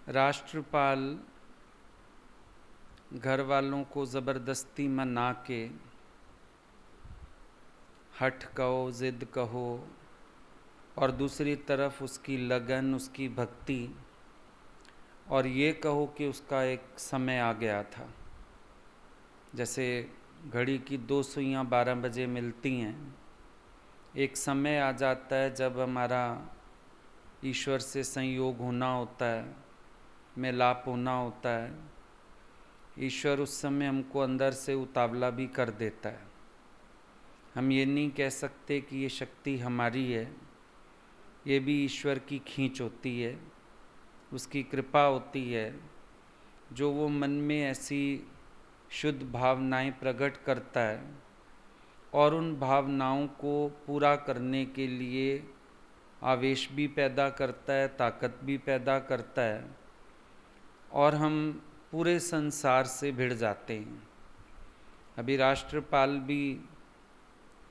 राष्ट्रपाल घर वालों को ज़बरदस्ती मना के, हठ कहो, ज़िद कहो, और दूसरी तरफ उसकी लगन, उसकी भक्ति, और ये कहो कि उसका एक समय आ गया था। जैसे घड़ी की 2 सुइयाँ 12 बजे मिलती हैं, एक समय आ जाता है जब हमारा ईश्वर से संयोग होना होता है, मिलाप होना होता है। ईश्वर उस समय हमको अंदर से उतावला भी कर देता है। हम ये नहीं कह सकते कि ये शक्ति हमारी है, ये भी ईश्वर की खींच होती है, उसकी कृपा होती है, जो वो मन में ऐसी शुद्ध भावनाएं प्रकट करता है और उन भावनाओं को पूरा करने के लिए आवेश भी पैदा करता है, ताकत भी पैदा करता है, और हम पूरे संसार से भिड़ जाते हैं। अभी राष्ट्रपाल भी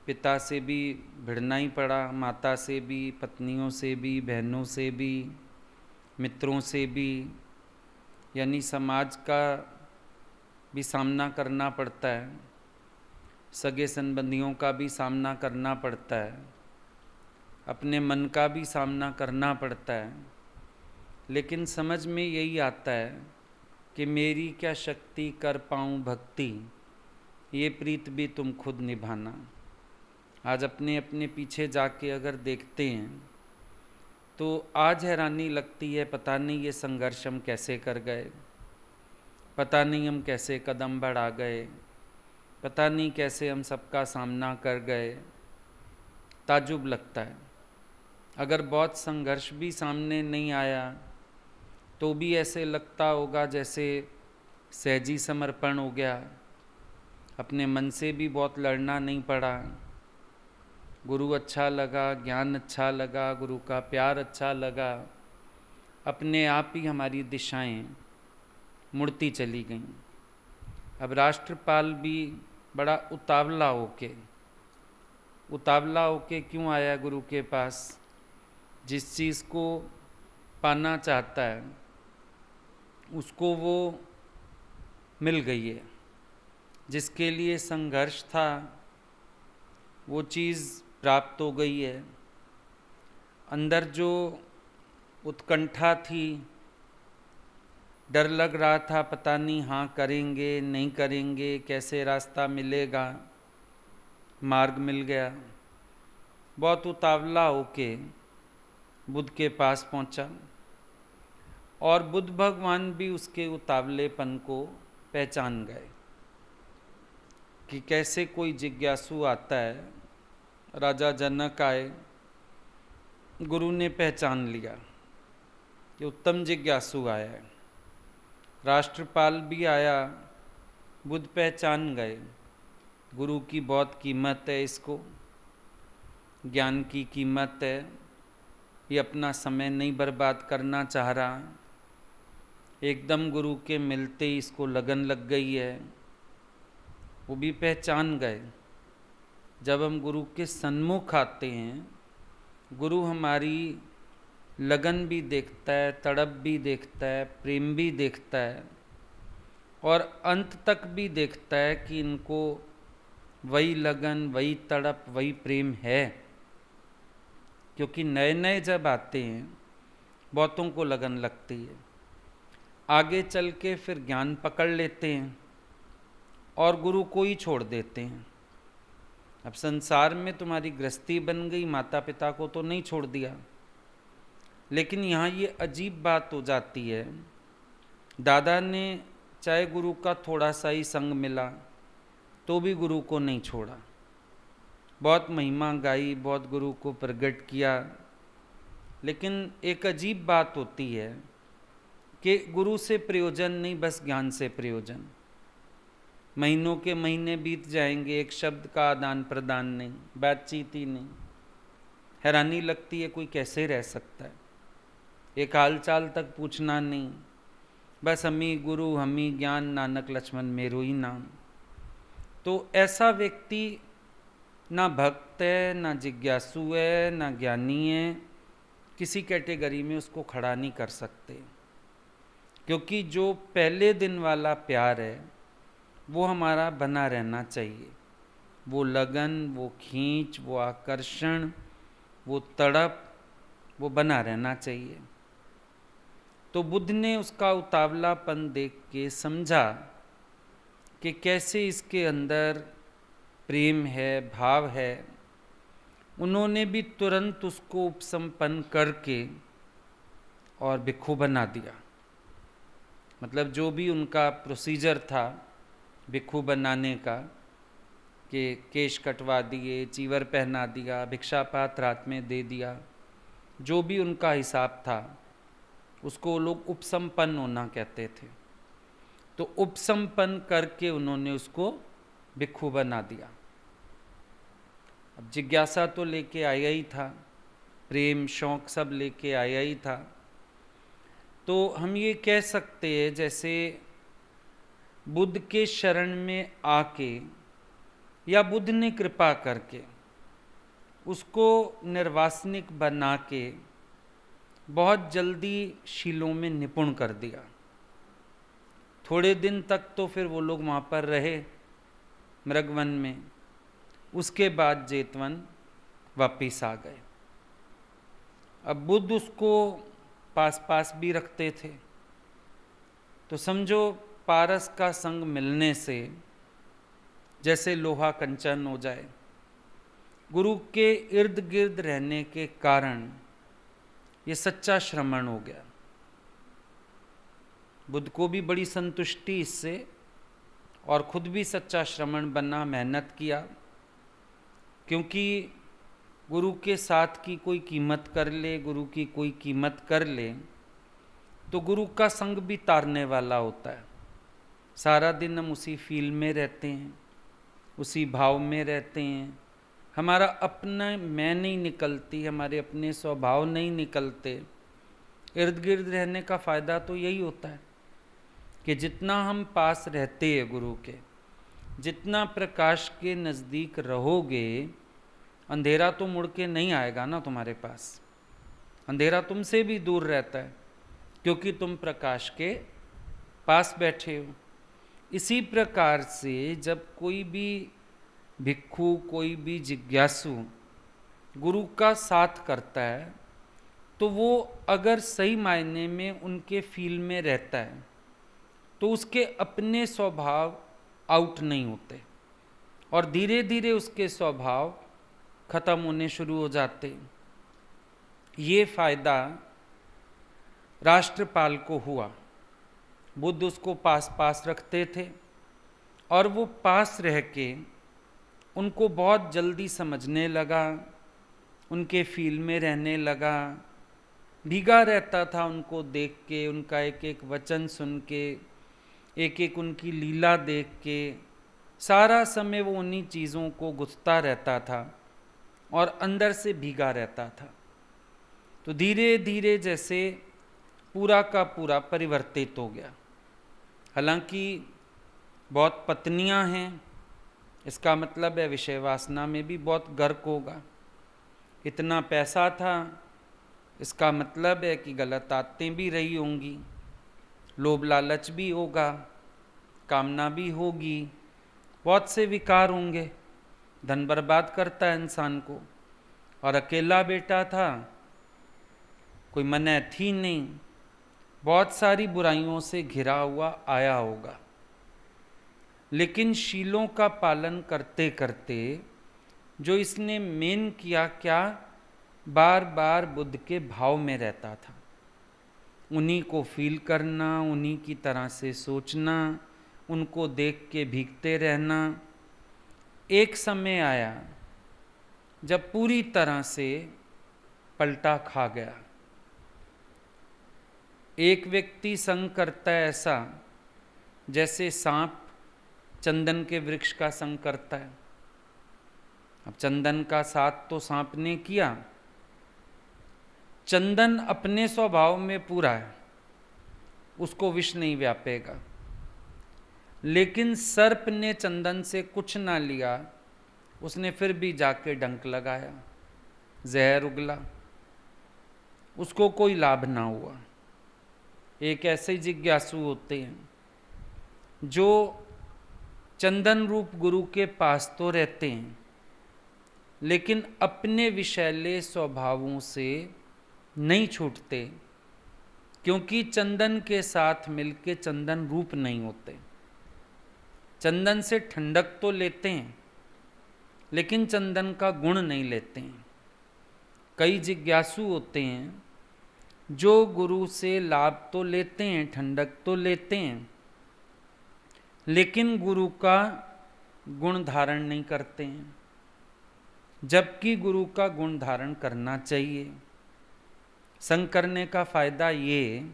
पिता से भी भिड़ना ही पड़ा, माता से भी, पत्नियों से भी, बहनों से भी, मित्रों से भी, यानी समाज का भी सामना करना पड़ता है, सगे संबंधियों का भी सामना करना पड़ता है, अपने मन का भी सामना करना पड़ता है। लेकिन समझ में यही आता है कि मेरी क्या शक्ति, कर पाऊँ भक्ति, ये प्रीत भी तुम खुद निभाना। आज अपने अपने पीछे जाके अगर देखते हैं तो आज हैरानी लगती है, पता नहीं ये संघर्ष हम कैसे कर गए, पता नहीं हम कैसे कदम बढ़ा गए, पता नहीं कैसे हम सबका सामना कर गए। ताजुब लगता है। अगर बहुत संघर्ष भी सामने नहीं आया तो भी ऐसे लगता होगा जैसे सहजी समर्पण हो गया, अपने मन से भी बहुत लड़ना नहीं पड़ा। गुरु अच्छा लगा, ज्ञान अच्छा लगा, गुरु का प्यार अच्छा लगा, अपने आप ही हमारी दिशाएं मुड़ती चली गईं। अब राष्ट्रपाल भी बड़ा उतावला होके क्यों आया गुरु के पास? जिस चीज़ को पाना चाहता है उसको वो मिल गई है, जिसके लिए संघर्ष था वो चीज़ प्राप्त हो गई है। अंदर जो उत्कंठा थी, डर लग रहा था, पता नहीं हाँ करेंगे नहीं करेंगे, कैसे रास्ता मिलेगा, मार्ग मिल गया। बहुत उतावला होके बुद्ध के पास पहुंचा और बुद्ध भगवान भी उसके उतावलेपन को पहचान गए कि कैसे कोई जिज्ञासु आता है। राजा जनक आए, गुरु ने पहचान लिया कि उत्तम जिज्ञासु आया है। राष्ट्रपाल भी आया, बुद्ध पहचान गए, गुरु की बहुत कीमत है, इसको ज्ञान की कीमत है, ये अपना समय नहीं बर्बाद करना चाह रहा। एकदम गुरु के मिलते ही इसको लगन लग गई है, वो भी पहचान गए। जब हम गुरु के सन्मुख आते हैं, गुरु हमारी लगन भी देखता है, तड़प भी देखता है, प्रेम भी देखता है, और अंत तक भी देखता है कि इनको वही लगन, वही तड़प, वही प्रेम है। क्योंकि नए नए जब आते हैं बहुतों को लगन लगती है, आगे चल के फिर ज्ञान पकड़ लेते हैं और गुरु को ही छोड़ देते हैं। अब संसार में तुम्हारी गृहस्थी बन गई, माता पिता को तो नहीं छोड़ दिया, लेकिन यहाँ ये अजीब बात हो जाती है। दादा ने चाहे गुरु का थोड़ा सा ही संग मिला तो भी गुरु को नहीं छोड़ा, बहुत महिमा गाई, बहुत गुरु को प्रकट किया, लेकिन एक अजीब बात होती है कि गुरु से प्रयोजन नहीं, बस ज्ञान से प्रयोजन। महीनों के महीने बीत जाएंगे, एक शब्द का आदान प्रदान नहीं, बातचीत ही नहीं। हैरानी लगती है कोई कैसे रह सकता है, एक हाल चाल तक पूछना नहीं, बस हमी गुरु हमी ज्ञान, नानक लक्ष्मण मेरो ही नाम। तो ऐसा व्यक्ति ना भक्त है, ना जिज्ञासु है, ना ज्ञानी है, किसी कैटेगरी में उसको खड़ा नहीं कर सकते। क्योंकि जो पहले दिन वाला प्यार है वो हमारा बना रहना चाहिए। वो लगन, वो खींच, वो आकर्षण, वो तड़प, वो बना रहना चाहिए। तो बुद्ध ने उसका उतावलापन देख के समझा कि कैसे इसके अंदर प्रेम है, भाव है। उन्होंने भी तुरंत उसको उपसंपन्न करके और भिक्षु बना दिया। मतलब जो भी उनका प्रोसीजर था भिक्षु बनाने का, कि केश कटवा दिए, चीवर पहना दिया, भिक्षा पात्र हाथ में दे दिया, जो भी उनका हिसाब था उसको लोग उपसंपन्न होना कहते थे। तो उपसंपन्न करके उन्होंने उसको भिक्षु बना दिया। अब जिज्ञासा तो लेके आया ही था, प्रेम शौक सब लेके आया ही था। तो हम ये कह सकते हैं जैसे बुद्ध के शरण में आके या बुद्ध ने कृपा करके उसको निर्वासनिक बना के बहुत जल्दी शीलों में निपुण कर दिया। थोड़े दिन तक तो फिर वो लोग वहाँ पर रहे मृगवन में, उसके बाद जेतवन वापिस आ गए। अब बुद्ध उसको पास पास भी रखते थे। तो समझो पारस का संग मिलने से जैसे लोहा कंचन हो जाए। गुरु के इर्द गिर्द रहने के कारण ये सच्चा श्रमण हो गया। बुद्ध को भी बड़ी संतुष्टि इससे, और खुद भी सच्चा श्रमण बना, मेहनत किया। क्योंकि गुरु के साथ की कोई कीमत कर ले, गुरु की कोई कीमत कर ले, तो गुरु का संग भी तारने वाला होता है। सारा दिन हम उसी फील में रहते हैं, उसी भाव में रहते हैं, हमारा अपना मैं नहीं निकलती, हमारे अपने स्वभाव नहीं निकलते। इर्द गिर्द रहने का फ़ायदा तो यही होता है कि जितना हम पास रहते हैं गुरु के, जितना प्रकाश के नज़दीक रहोगे, अंधेरा तो मुड़ के नहीं आएगा ना तुम्हारे पास। अंधेरा तुमसे भी दूर रहता है क्योंकि तुम प्रकाश के पास बैठे हो। इसी प्रकार से जब कोई भी भिक्षु, कोई भी जिज्ञासु गुरु का साथ करता है, तो वो अगर सही मायने में उनके फील में रहता है तो उसके अपने स्वभाव आउट नहीं होते और धीरे धीरे उसके स्वभाव खत्म होने शुरू हो जाते। ये फायदा राष्ट्रपाल को हुआ। बुद्ध उसको पास पास रखते थे और वो पास रह के उनको बहुत जल्दी समझने लगा, उनके फील में रहने लगा, भीगा रहता था उनको देख के, उनका एक एक वचन सुन के, एक एक उनकी लीला देख के। सारा समय वो उन्हीं चीज़ों को गुथता रहता था और अंदर से भीगा रहता था। तो धीरे धीरे जैसे पूरा का पूरा परिवर्तित हो गया। हालांकि बहुत पत्नियां हैं, इसका मतलब है विषय वासना में भी बहुत गर्क होगा। इतना पैसा था, इसका मतलब है कि गलत आदतें भी रही होंगी, लोभ लालच भी होगा, कामना भी होगी, बहुत से विकार होंगे। धन बर्बाद करता है इंसान को। और अकेला बेटा था, कोई मने थी नहीं, बहुत सारी बुराइयों से घिरा हुआ आया होगा। लेकिन शीलों का पालन करते करते जो इसने मेन किया क्या, बार बार बुद्ध के भाव में रहता था। उन्हीं को फील करना, उन्हीं की तरह से सोचना, उनको देख के भीगते रहना। एक समय आया जब पूरी तरह से पलटा खा गया। एक व्यक्ति संग करता है ऐसा जैसे सांप चंदन के वृक्ष का संग करता है। अब चंदन का साथ तो सांप ने किया, चंदन अपने स्वभाव में पूरा है, उसको विष नहीं व्यापेगा। लेकिन सर्प ने चंदन से कुछ ना लिया, उसने फिर भी जाके डंक लगाया, जहर उगला, उसको कोई लाभ ना हुआ। एक ऐसे जिज्ञासु होते हैं जो चंदन रूप गुरु के पास तो रहते हैं, लेकिन अपने विषैले स्वभावों से नहीं छूटते, क्योंकि चंदन के साथ मिलके चंदन रूप नहीं होते। चंदन से ठंडक तो लेते हैं, लेकिन चंदन का गुण नहीं लेते हैं। कई जिज्ञासु होते हैं जो गुरु से लाभ तो लेते हैं, ठंडक तो लेते हैं, लेकिन गुरु का गुण धारण नहीं करते हैं, जबकि गुरु का गुण धारण करना चाहिए। संग करने का फायदा ये,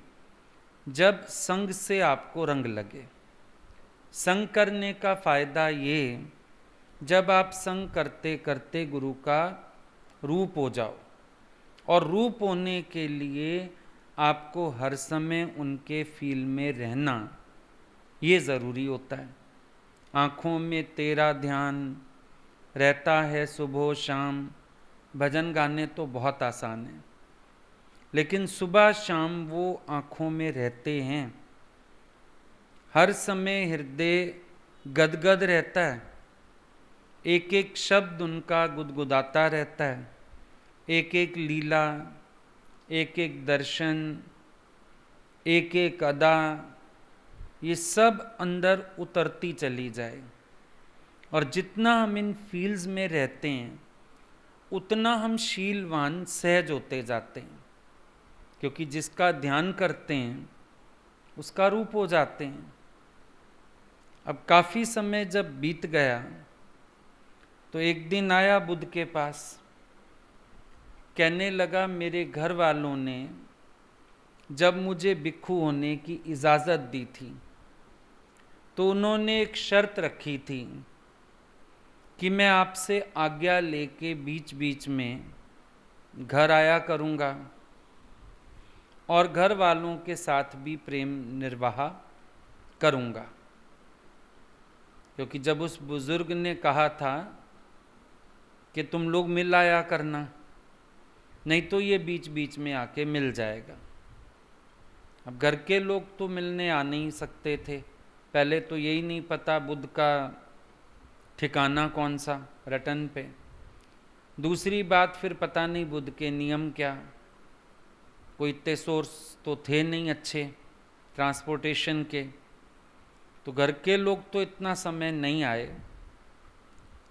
जब संग से आपको रंग लगे। संग करने का फायदा ये, जब आप संग करते करते गुरु का रूप हो जाओ। और रूप होने के लिए आपको हर समय उनके फील में रहना ये ज़रूरी होता है। आँखों में तेरा ध्यान रहता है सुबह शाम। भजन गाने तो बहुत आसान है, लेकिन सुबह शाम वो आँखों में रहते हैं। हर समय हृदय गदगद रहता है, एक एक शब्द उनका गुदगुदाता रहता है, एक एक लीला, एक एक दर्शन, एक एक अदा, ये सब अंदर उतरती चली जाए। और जितना हम इन फील्ड्स में रहते हैं, उतना हम शीलवान सहज होते जाते हैं, क्योंकि जिसका ध्यान करते हैं उसका रूप हो जाते हैं। अब काफ़ी समय जब बीत गया तो एक दिन आया बुद्ध के पास, कहने लगा मेरे घर वालों ने जब मुझे भिक्षु होने की इजाज़त दी थी तो उन्होंने एक शर्त रखी थी कि मैं आपसे आज्ञा लेके बीच बीच में घर आया करूँगा और घर वालों के साथ भी प्रेम निर्वाह करूँगा। क्योंकि जब उस बुजुर्ग ने कहा था कि तुम लोग मिल आया करना, नहीं तो ये बीच बीच में आके मिल जाएगा। अब घर के लोग तो मिलने आ नहीं सकते थे, पहले तो यही नहीं पता बुद्ध का ठिकाना कौन सा रटन पे। दूसरी बात, फिर पता नहीं बुद्ध के नियम क्या, कोई इतने सोर्स तो थे नहीं अच्छे ट्रांसपोर्टेशन के, तो घर के लोग तो इतना समय नहीं आए।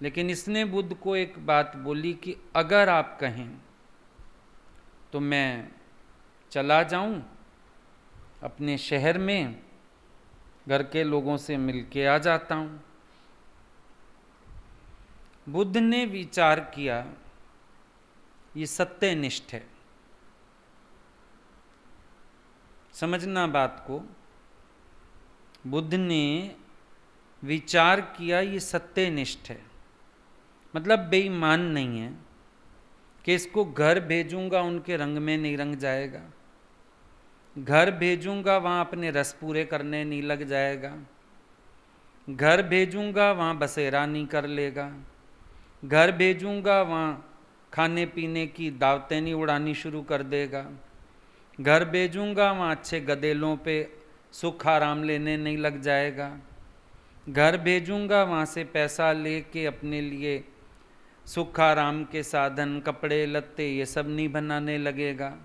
लेकिन इसने बुद्ध को एक बात बोली कि अगर आप कहें तो मैं चला जाऊं अपने शहर में, घर के लोगों से मिलके आ जाता हूं। बुद्ध ने विचार किया, ये सत्यनिष्ठ है। समझना बात को, बुद्ध ने विचार किया ये सत्यनिष्ठ है, मतलब बेईमान नहीं है कि इसको घर भेजूंगा उनके रंग में नहीं रंग जाएगा, घर भेजूंगा वहाँ अपने रस पूरे करने नहीं लग जाएगा, घर भेजूंगा वहाँ बसेरा नहीं कर लेगा, घर भेजूंगा वहाँ खाने पीने की दावतें नहीं उड़ानी शुरू कर देगा, घर भेजूंगा वहाँ अच्छे गदेलों पे सुख आराम लेने नहीं लग जाएगा, घर भेजूंगा वहाँ से पैसा लेके अपने लिए सुख आराम के साधन कपड़े लत्ते ये सब नहीं बनाने लगेगा,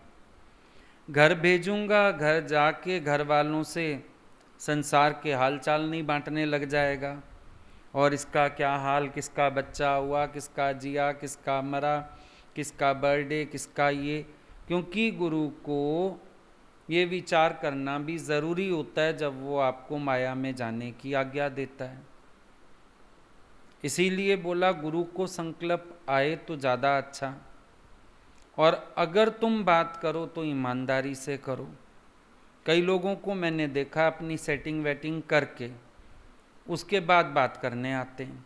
घर भेजूंगा घर जाके घर वालों से संसार के हालचाल नहीं बांटने लग जाएगा, और इसका क्या हाल, किसका बच्चा हुआ, किसका जिया, किसका मरा, किसका बर्थडे, किसका ये। क्योंकि गुरु को ये विचार करना भी ज़रूरी होता है जब वो आपको माया में जाने की आज्ञा देता है। इसीलिए बोला गुरु को संकल्प आए तो ज़्यादा अच्छा, और अगर तुम बात करो तो ईमानदारी से करो। कई लोगों को मैंने देखा अपनी सेटिंग वेटिंग करके उसके बाद बात करने आते हैं,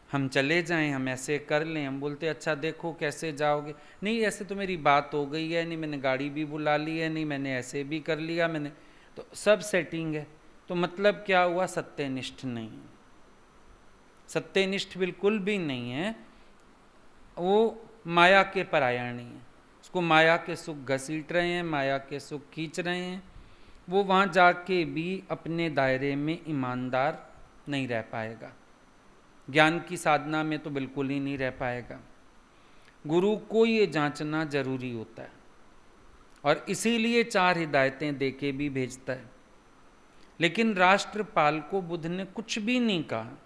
हम चले जाएं, हम ऐसे कर लें, हम बोलते अच्छा देखो कैसे जाओगे, नहीं ऐसे तो मेरी बात हो गई है, नहीं मैंने गाड़ी भी बुला ली है, नहीं मैंने ऐसे भी कर लिया, मैंने तो सब सेटिंग है। तो मतलब क्या हुआ, सत्यनिष्ठ नहीं है, सत्यनिष्ठ बिल्कुल भी नहीं है, वो माया के परायणी है। उसको माया के सुख घसीट रहे हैं, माया के सुख खींच रहे हैं, वो वहाँ जाके भी अपने दायरे में ईमानदार नहीं रह पाएगा। ज्ञान की साधना में तो बिल्कुल ही नहीं रह पाएगा। गुरु को ये जांचना जरूरी होता है, और इसीलिए 4 हिदायतें दे के भी भेजता है। लेकिन राष्ट्रपाल को बुद्ध ने कुछ भी नहीं कहा,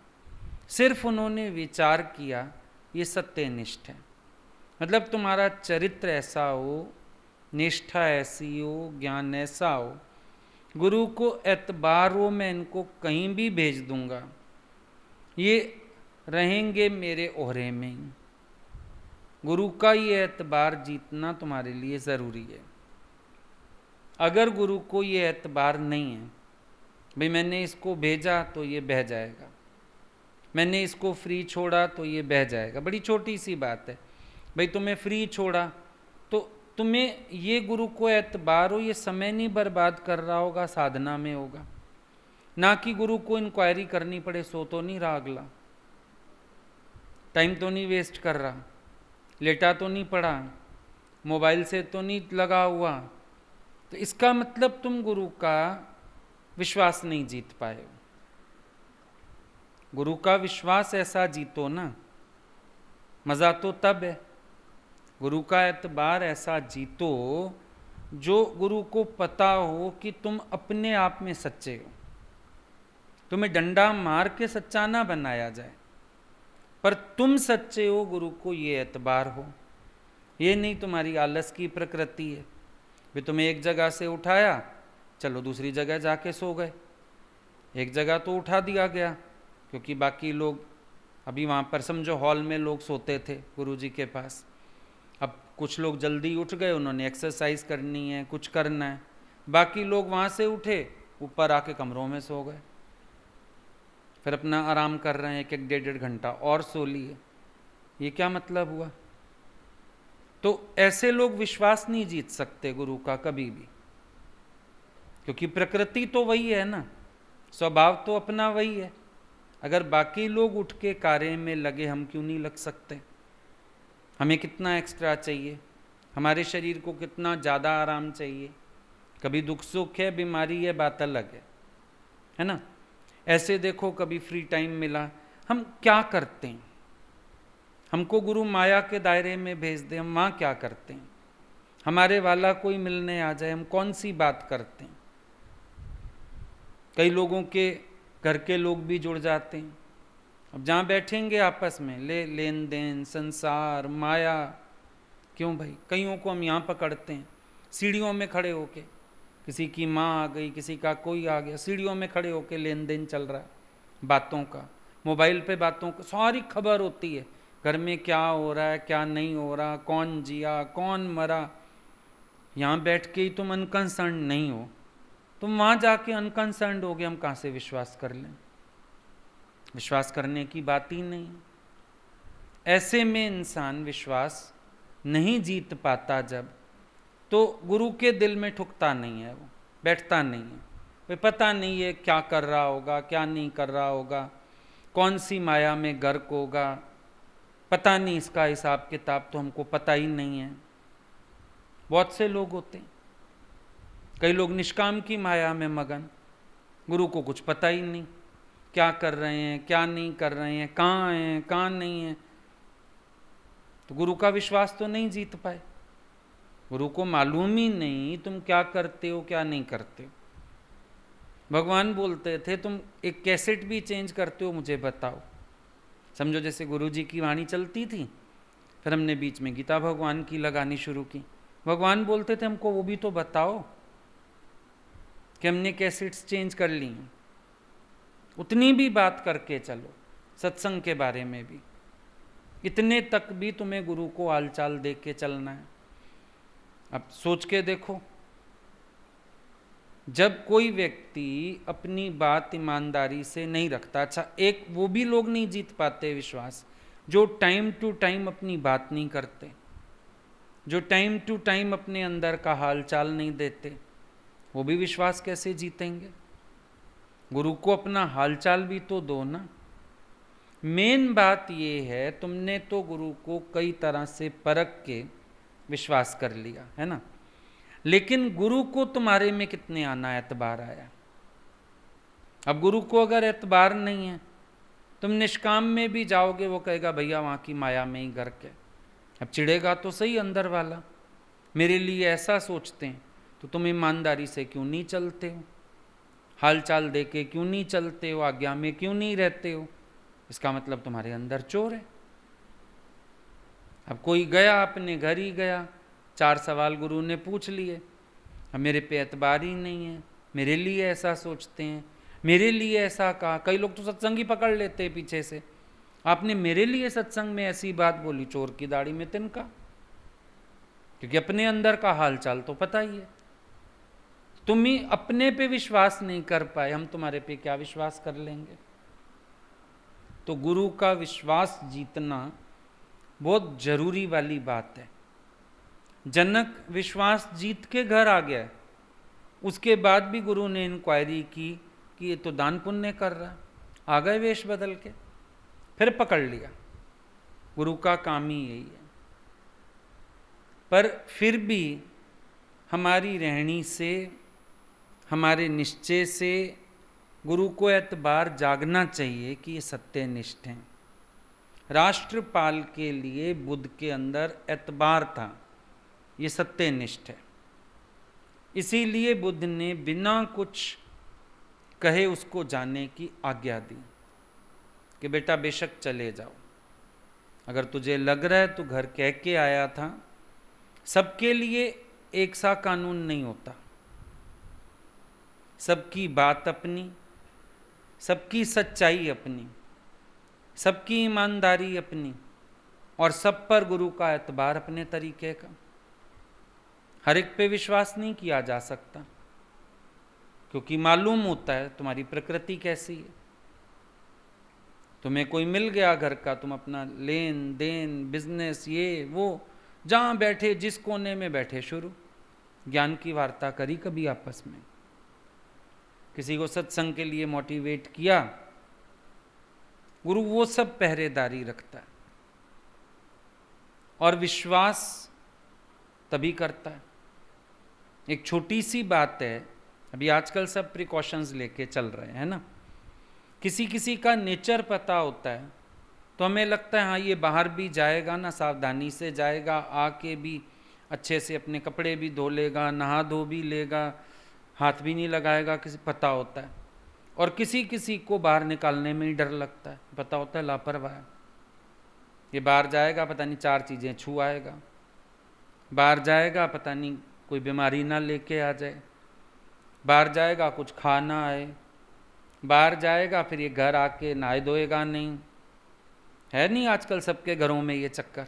सिर्फ उन्होंने विचार किया ये सत्यनिष्ठ है। मतलब तुम्हारा चरित्र ऐसा हो, निष्ठा ऐसी हो, ज्ञान ऐसा हो, गुरु को एतबार हो मैं इनको कहीं भी भेज दूंगा, ये रहेंगे मेरे ओहरे में ही। गुरु का ये एतबार जीतना तुम्हारे लिए ज़रूरी है। अगर गुरु को ये एतबार नहीं है, भाई मैंने इसको भेजा तो ये बह जाएगा, मैंने इसको फ्री छोड़ा तो ये बह जाएगा, बड़ी छोटी सी बात है। भाई तुम्हें फ्री छोड़ा तो तुम्हें ये गुरु को एतबार हो, ये समय नहीं बर्बाद कर रहा होगा, साधना में होगा, ना कि गुरु को इंक्वायरी करनी पड़े, सो तो नहीं रहा अगला, टाइम तो नहीं वेस्ट कर रहा, लेटा तो नहीं पड़ा, मोबाइल से तो नहीं लगा हुआ। तो इसका मतलब तुम गुरु का विश्वास नहीं जीत पाए हो। गुरु का विश्वास ऐसा जीतो ना, मज़ा तो तब है। गुरु का एतबार ऐसा जीतो जो गुरु को पता हो कि तुम अपने आप में सच्चे हो। तुम्हें डंडा मार के सच्चा ना बनाया जाए, पर तुम सच्चे हो, गुरु को ये एतबार हो। ये नहीं तुम्हारी आलस की प्रकृति है, भी तुम्हें एक जगह से उठाया, चलो दूसरी जगह जाके सो गए। एक जगह तो उठा दिया गया क्योंकि बाकी लोग अभी वहाँ पर समझो हॉल में लोग सोते थे गुरु जी के पास, अब कुछ लोग जल्दी उठ गए, उन्होंने एक्सरसाइज करनी है, कुछ करना है, बाकी लोग वहाँ से उठे, ऊपर आके कमरों में सो गए, फिर अपना आराम कर रहे हैं, 1-1 1.5 घंटा और सो लिए। ये क्या मतलब हुआ? तो ऐसे लोग विश्वास नहीं जीत सकते गुरु का कभी भी, क्योंकि प्रकृति तो वही है ना, स्वभाव तो अपना वही है। अगर बाकी लोग उठ के कार्य में लगे, हम क्यों नहीं लग सकते? हमें कितना एक्स्ट्रा चाहिए, हमारे शरीर को कितना ज़्यादा आराम चाहिए, कभी दुख सुख है, बीमारी है, बात अलग है ना। ऐसे देखो कभी फ्री टाइम मिला, हम क्या करते हैं? हमको गुरु माया के दायरे में भेज दे, हम वहाँ क्या करते हैं? हमारे वाला कोई मिलने आ जाए, हम कौन सी बात करते हैं? कई लोगों के घर के लोग भी जुड़ जाते हैं, अब जहाँ बैठेंगे आपस में लेन देन, संसार, माया। क्यों भाई? कईयों को हम यहाँ पकड़ते हैं, सीढ़ियों में खड़े होके, किसी की माँ आ गई, किसी का कोई आ गया, सीढ़ियों में खड़े होके लेन देन चल रहा है बातों का, मोबाइल पे बातों का सारी खबर होती है, घर में क्या हो रहा है, क्या नहीं हो रहा, कौन जिया, कौन मरा। यहाँ बैठ के ही तुम अनकंसर्न नहीं हो, तुम वहाँ जाके अनकंसर्न हो गए, हम कहाँ से विश्वास कर लें? विश्वास करने की बात ही नहीं। ऐसे में इंसान विश्वास नहीं जीत पाता जब, तो गुरु के दिल में ठुकता नहीं है, वो बैठता नहीं है, वे पता नहीं है क्या कर रहा होगा, क्या नहीं कर रहा होगा, कौन सी माया में गर्क होगा, पता नहीं, इसका हिसाब किताब तो हमको पता ही नहीं है। बहुत से लोग होते हैं, कई लोग निष्काम की माया में मगन, गुरु को कुछ पता ही नहीं क्या कर रहे हैं, क्या नहीं कर रहे हैं, कहाँ हैं, कहाँ नहीं है। तो गुरु का विश्वास तो नहीं जीत पाए। गुरु को मालूम ही नहीं तुम क्या करते हो, क्या नहीं करते हो। भगवान बोलते थे तुम एक कैसेट भी चेंज करते हो, मुझे बताओ। समझो जैसे गुरु जी की वाणी चलती थी, फिर हमने बीच में गीता भगवान की लगानी शुरू की। भगवान बोलते थे हमको वो भी तो बताओ कि हमने कैसेट्स चेंज कर ली हैं। उतनी भी बात करके चलो, सत्संग के बारे में भी, इतने तक भी तुम्हें गुरु को हालचाल दे के चलना है। अब सोच के देखो, जब कोई व्यक्ति अपनी बात ईमानदारी से नहीं रखता, अच्छा एक वो भी लोग नहीं जीत पाते विश्वास जो टाइम टू टाइम अपनी बात नहीं करते, जो टाइम टू टाइम अपने अंदर का हालचाल नहीं देते, वो भी विश्वास कैसे जीतेंगे? गुरु को अपना हालचाल भी तो दो ना। मेन बात ये है, तुमने तो गुरु को कई तरह से परख के विश्वास कर लिया, है ना। लेकिन गुरु को तुम्हारे में कितने आना एतबार आया। अब गुरु को अगर एतबार नहीं है, तुम निष्काम में भी जाओगे, वो कहेगा भैया वहाँ की माया में ही गर्क है। अब चिढ़ेगा तो सही अंदर वाला, मेरे लिए ऐसा सोचते हैं, तो तुम ईमानदारी से क्यों नहीं चलते हो, हाल चाल दे के क्यों नहीं चलते हो, आज्ञा में क्यों नहीं रहते हो। इसका मतलब तुम्हारे अंदर चोर है। अब कोई गया अपने घर ही गया, 4 सवाल गुरु ने पूछ लिए, अब मेरे पे एतबार ही नहीं है, मेरे लिए ऐसा सोचते हैं, मेरे लिए ऐसा कहा। कई लोग तो सत्संग ही पकड़ लेते हैं पीछे से, आपने मेरे लिए सत्संग में ऐसी बात बोली, चोर की दाढ़ी में तिनका। क्योंकि अपने अंदर का हाल चाल तो पता ही है। तुम ही अपने पे विश्वास नहीं कर पाए, हम तुम्हारे पे क्या विश्वास कर लेंगे। तो गुरु का विश्वास जीतना बहुत जरूरी वाली बात है। जनक विश्वास जीत के घर आ गया, उसके बाद भी गुरु ने इंक्वायरी की कि ये तो दान पुण्य कर रहा, आ गए वेश बदल के, फिर पकड़ लिया। गुरु का काम ही यही है। पर फिर भी हमारी रहनी से, हमारे निश्चय से गुरु को एतबार जागना चाहिए कि ये सत्यनिष्ठ हैं। राष्ट्रपाल के लिए बुद्ध के अंदर एतबार था, ये सत्यनिष्ठ है। इसीलिए बुद्ध ने बिना कुछ कहे उसको जाने की आज्ञा दी कि बेटा बेशक चले जाओ, अगर तुझे लग रहा है तू घर कह के आया था। सबके लिए एक सा कानून नहीं होता, सबकी बात अपनी, सबकी सच्चाई अपनी, सबकी ईमानदारी अपनी, और सब पर गुरु का एतबार अपने तरीके का। हर एक पे विश्वास नहीं किया जा सकता, क्योंकि मालूम होता है तुम्हारी प्रकृति कैसी है। तुम्हें कोई मिल गया घर का, तुम अपना लेन देन बिजनेस ये वो, जहाँ बैठे जिस कोने में बैठे शुरू ज्ञान की वार्ता करी, कभी आपस में किसी को सत्संग के लिए मोटिवेट किया। गुरु वो सब पहरेदारी रखता है और विश्वास तभी करता है। एक छोटी सी बात है, अभी आजकल सब प्रिकॉशंस लेके चल रहे हैं ना। किसी किसी का नेचर पता होता है, तो हमें लगता है हाँ ये बाहर भी जाएगा ना, सावधानी से जाएगा, आके भी अच्छे से अपने कपड़े भी धो लेगा, नहा धो भी लेगा, हाथ भी नहीं लगाएगा, किसी पता होता है। और किसी किसी को बाहर निकालने में ही डर लगता है, पता होता है लापरवाह है। ये बाहर जाएगा पता नहीं 4 चीज़ें छू आएगा, बाहर जाएगा पता नहीं कोई बीमारी ना लेके आ जाए, बाहर जाएगा कुछ खा ना आए, बाहर जाएगा फिर ये घर आके नहाए धोएगा नहीं। है नहीं आजकल सबके घरों में ये चक्कर।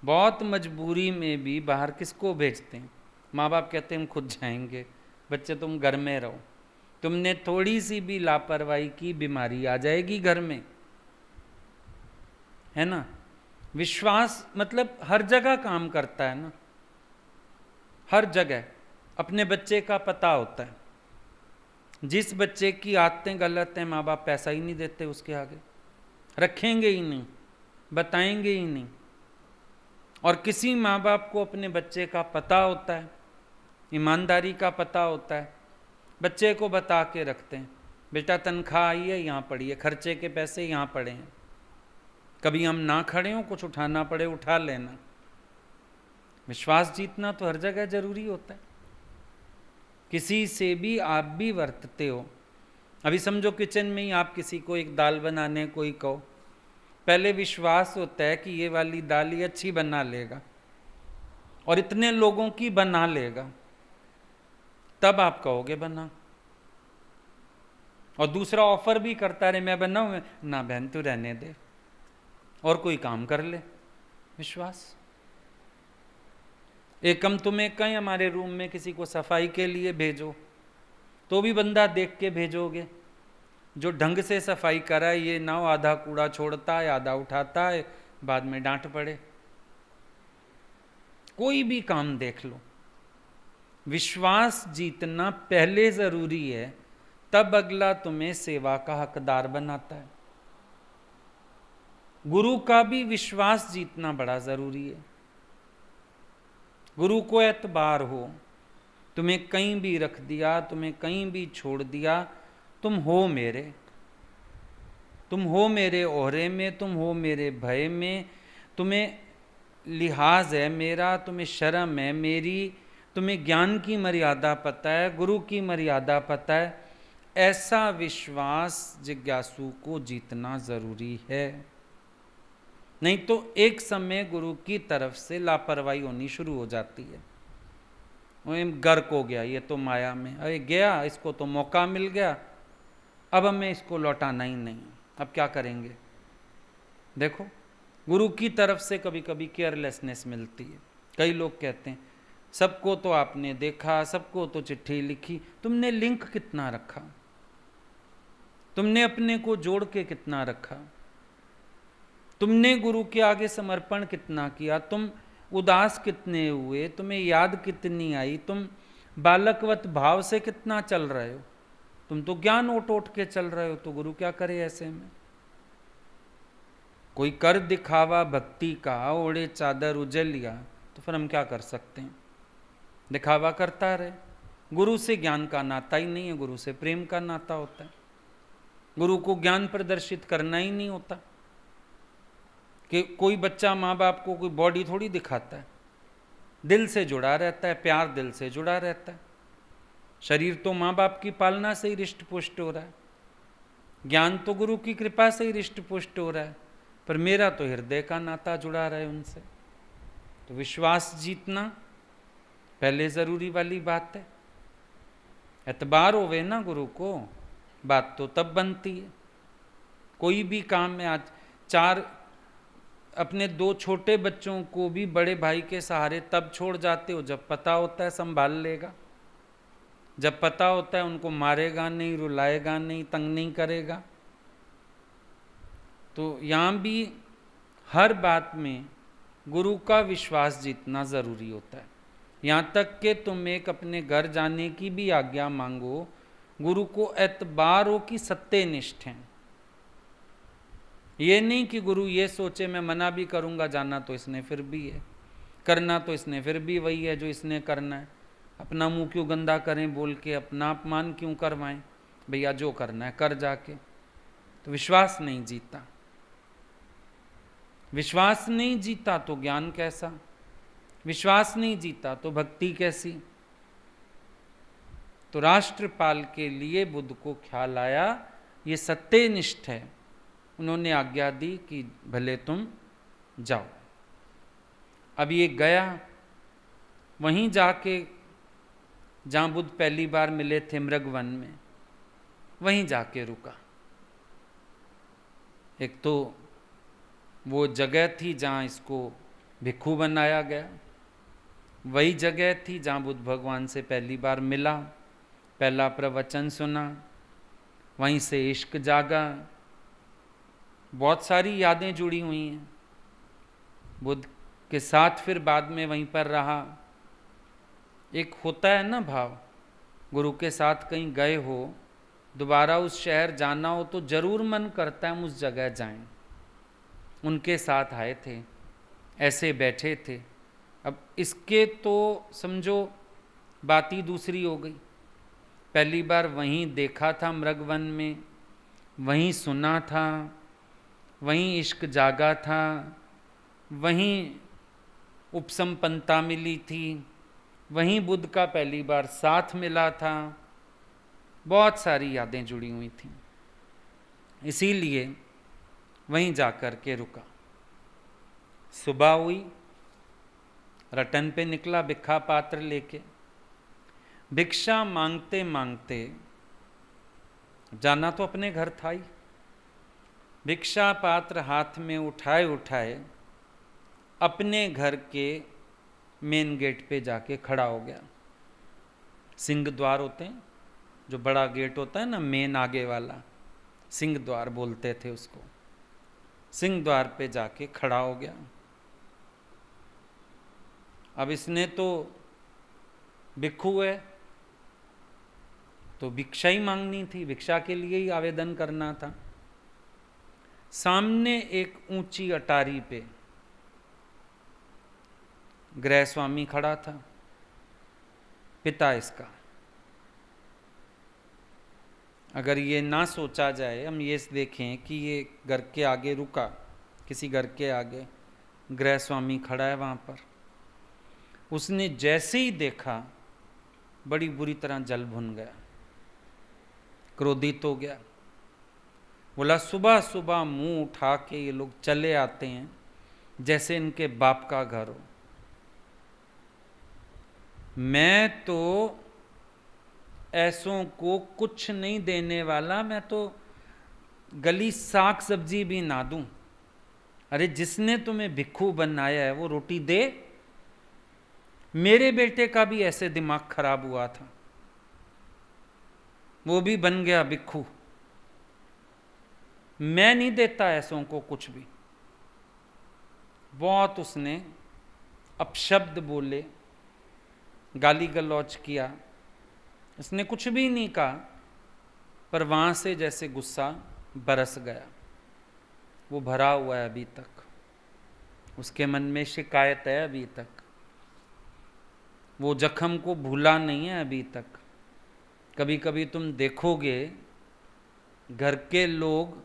बहुत मजबूरी में भी बाहर किसको भेजते हैं, माँ बाप कहते हैं हम खुद जाएंगे, बच्चे तुम घर में रहो। तुमने थोड़ी सी भी लापरवाही की, बीमारी आ जाएगी घर में, है ना। विश्वास मतलब हर जगह काम करता है ना, हर जगह। अपने बच्चे का पता होता है, जिस बच्चे की आदतें गलत हैं माँ बाप पैसा ही नहीं देते उसके आगे, रखेंगे ही नहीं, बताएंगे ही नहीं। और किसी माँ बाप को अपने बच्चे का पता होता है, ईमानदारी का पता होता है, बच्चे को बता के रखते हैं बेटा तनख्वाह आई है यहाँ पड़ी है, खर्चे के पैसे यहाँ पड़े हैं, कभी हम ना खड़े हों कुछ उठाना पड़े उठा लेना। विश्वास जीतना तो हर जगह जरूरी होता है। किसी से भी आप भी वर्तते हो, अभी समझो किचन में ही आप किसी को एक दाल बनाने कोई कहो, पहले विश्वास होता है कि ये वाली दाल ही अच्छी बना लेगा और इतने लोगों की बना लेगा, तब आप कहोगे बना। और दूसरा ऑफर भी करता रहे मैं बनाऊं, ना बहन तू रहने दे और कोई काम कर ले। विश्वास। एक हम तुम्हें कहीं हमारे रूम में किसी को सफाई के लिए भेजो, तो भी बंदा देख के भेजोगे, जो ढंग से सफाई कराए, ये ना हो आधा कूड़ा छोड़ता है आधा उठाता है, बाद में डांट पड़े। कोई भी काम देख लो, विश्वास जीतना पहले जरूरी है, तब अगला तुम्हें सेवा का हकदार बनाता है। गुरु का भी विश्वास जीतना बड़ा जरूरी है। गुरु को एतबार हो, तुम्हें कहीं भी रख दिया, तुम्हें कहीं भी छोड़ दिया, तुम हो मेरे, तुम हो मेरे ओहरे में, तुम हो मेरे भय में, तुम्हें लिहाज है मेरा, तुम्हें शर्म है मेरी, तुम्हें ज्ञान की मर्यादा पता है, गुरु की मर्यादा पता है। ऐसा विश्वास जिज्ञासु को जीतना जरूरी है, नहीं तो एक समय गुरु की तरफ से लापरवाही होनी शुरू हो जाती है। गर्क हो गया ये तो माया में, अरे गया, इसको तो मौका मिल गया, अब हमें इसको लौटाना ही नहीं, अब क्या करेंगे। देखो, गुरु की तरफ से कभी कभी केयरलेसनेस मिलती है। कई लोग कहते हैं सबको तो आपने देखा, सबको तो चिट्ठी लिखी, तुमने लिंक कितना रखा, तुमने अपने को जोड़ के कितना रखा, तुमने गुरु के आगे समर्पण कितना किया, तुम उदास कितने हुए, तुम्हें याद कितनी आई, तुम बालकवत भाव से कितना चल रहे हो। तुम तो ज्ञान ओट ओट के चल रहे हो, तो गुरु क्या करे ऐसे में। कोई कर दिखावा भक्ति का, ओढ़े चादर उजलिया, तो फिर हम क्या कर सकते हैं, दिखावा करता रहे। गुरु से ज्ञान का नाता ही नहीं है, गुरु से प्रेम का नाता होता है। गुरु को ज्ञान प्रदर्शित करना ही नहीं होता। कि कोई बच्चा माँ बाप को कोई बॉडी थोड़ी दिखाता है, दिल से जुड़ा रहता है, प्यार दिल से जुड़ा रहता है। शरीर तो माँ बाप की पालना से ही रिष्ट पुष्ट हो रहा है, ज्ञान तो गुरु की कृपा से ही रिष्ट पुष्ट हो रहा है, पर मेरा तो हृदय का नाता जुड़ा रहा है उनसे। तो विश्वास जीतना पहले जरूरी वाली बात है। एतबार होवे ना गुरु को, बात तो तब बनती है। कोई भी काम में आज अपने 2 छोटे बच्चों को भी बड़े भाई के सहारे तब छोड़ जाते हो जब पता होता है संभाल लेगा, जब पता होता है उनको मारेगा नहीं, रुलाएगा नहीं, तंग नहीं करेगा। तो यहाँ भी हर बात में गुरु का विश्वास जीतना जरूरी होता है। यहाँ तक कि तुम एक अपने घर जाने की भी आज्ञा मांगो, गुरु को एतबार हो कि सत्यनिष्ठ हैं। ये नहीं कि गुरु ये सोचे मैं मना भी करूँगा जाना तो इसने फिर भी है, करना तो इसने फिर भी वही है जो इसने करना है, अपना मुंह क्यों गंदा करें बोल के, अपना अपमान क्यों करवाएं, भैया जो करना है कर जाके। तो विश्वास नहीं जीता, विश्वास नहीं जीता तो ज्ञान कैसा, विश्वास नहीं जीता तो भक्ति कैसी। तो राष्ट्रपाल के लिए बुद्ध को ख्याल आया ये सत्यनिष्ठ है, उन्होंने आज्ञा दी कि भले तुम जाओ। अब ये गया, वहीं जाके जहाँ बुद्ध पहली बार मिले थे मृगवन में, वहीं जाके रुका। एक तो वो जगह थी जहाँ इसको भिक्खु बनाया गया, वही जगह थी जहाँ बुद्ध भगवान से पहली बार मिला, पहला प्रवचन सुना, वहीं से इश्क जागा। बहुत सारी यादें जुड़ी हुई हैं। बुद्ध के साथ फिर बाद में वहीं पर रहा। एक होता है ना भाव, गुरु के साथ कहीं गए हो, दोबारा उस शहर जाना हो तो जरूर मन करता है हम उस जगह जाएं। उनके साथ आए थे, ऐसे बैठे थे। अब इसके तो समझो बात ही दूसरी हो गई। पहली बार वहीं देखा था मृगवन में, वहीं सुना था, वहीं इश्क जागा था, वहीं उपसंपन्नता मिली थी, वहीं बुद्ध का पहली बार साथ मिला था। बहुत सारी यादें जुड़ी हुई थीं, इसीलिए वहीं जाकर के रुका। सुबह हुई, रटन पे निकला भिक्षा पात्र लेके। भिक्षा मांगते मांगते, जाना तो अपने घर था ही, भिक्षा पात्र हाथ में उठाए उठाए अपने घर के मेन गेट पे जाके खड़ा हो गया। सिंह द्वार होते हैं, जो बड़ा गेट होता है ना मेन आगे वाला, सिंह द्वार बोलते थे उसको। सिंह द्वार पे जाके खड़ा हो गया। अब इसने तो भिक्खु है तो भिक्षा ही मांगनी थी, भिक्षा के लिए ही आवेदन करना था। सामने एक ऊंची अटारी पे गृह स्वामी खड़ा था, पिता इसका। अगर ये ना सोचा जाए, हम ये देखें कि ये घर के आगे रुका, किसी घर के आगे गृह स्वामी खड़ा है वहाँ पर, उसने जैसे ही देखा बड़ी बुरी तरह जल भुन गया, क्रोधित हो गया। बोला सुबह सुबह मुंह उठा के ये लोग चले आते हैं जैसे इनके बाप का घर हो। मैं तो ऐसों को कुछ नहीं देने वाला, मैं तो गली साग सब्जी भी ना दूं। अरे जिसने तुम्हें भिक्खू बनाया है वो रोटी दे। मेरे बेटे का भी ऐसे दिमाग खराब हुआ था, वो भी बन गया भिक्खू। मैं नहीं देता ऐसों को कुछ भी। बहुत उसने अपशब्द बोले, गाली गलौज किया, उसने कुछ भी नहीं कहा, पर वहां से जैसे गुस्सा बरस गया। वो भरा हुआ है अभी तक, उसके मन में शिकायत है अभी तक, वो जख्म को भूला नहीं है अभी तक। कभी कभी तुम देखोगे घर के लोग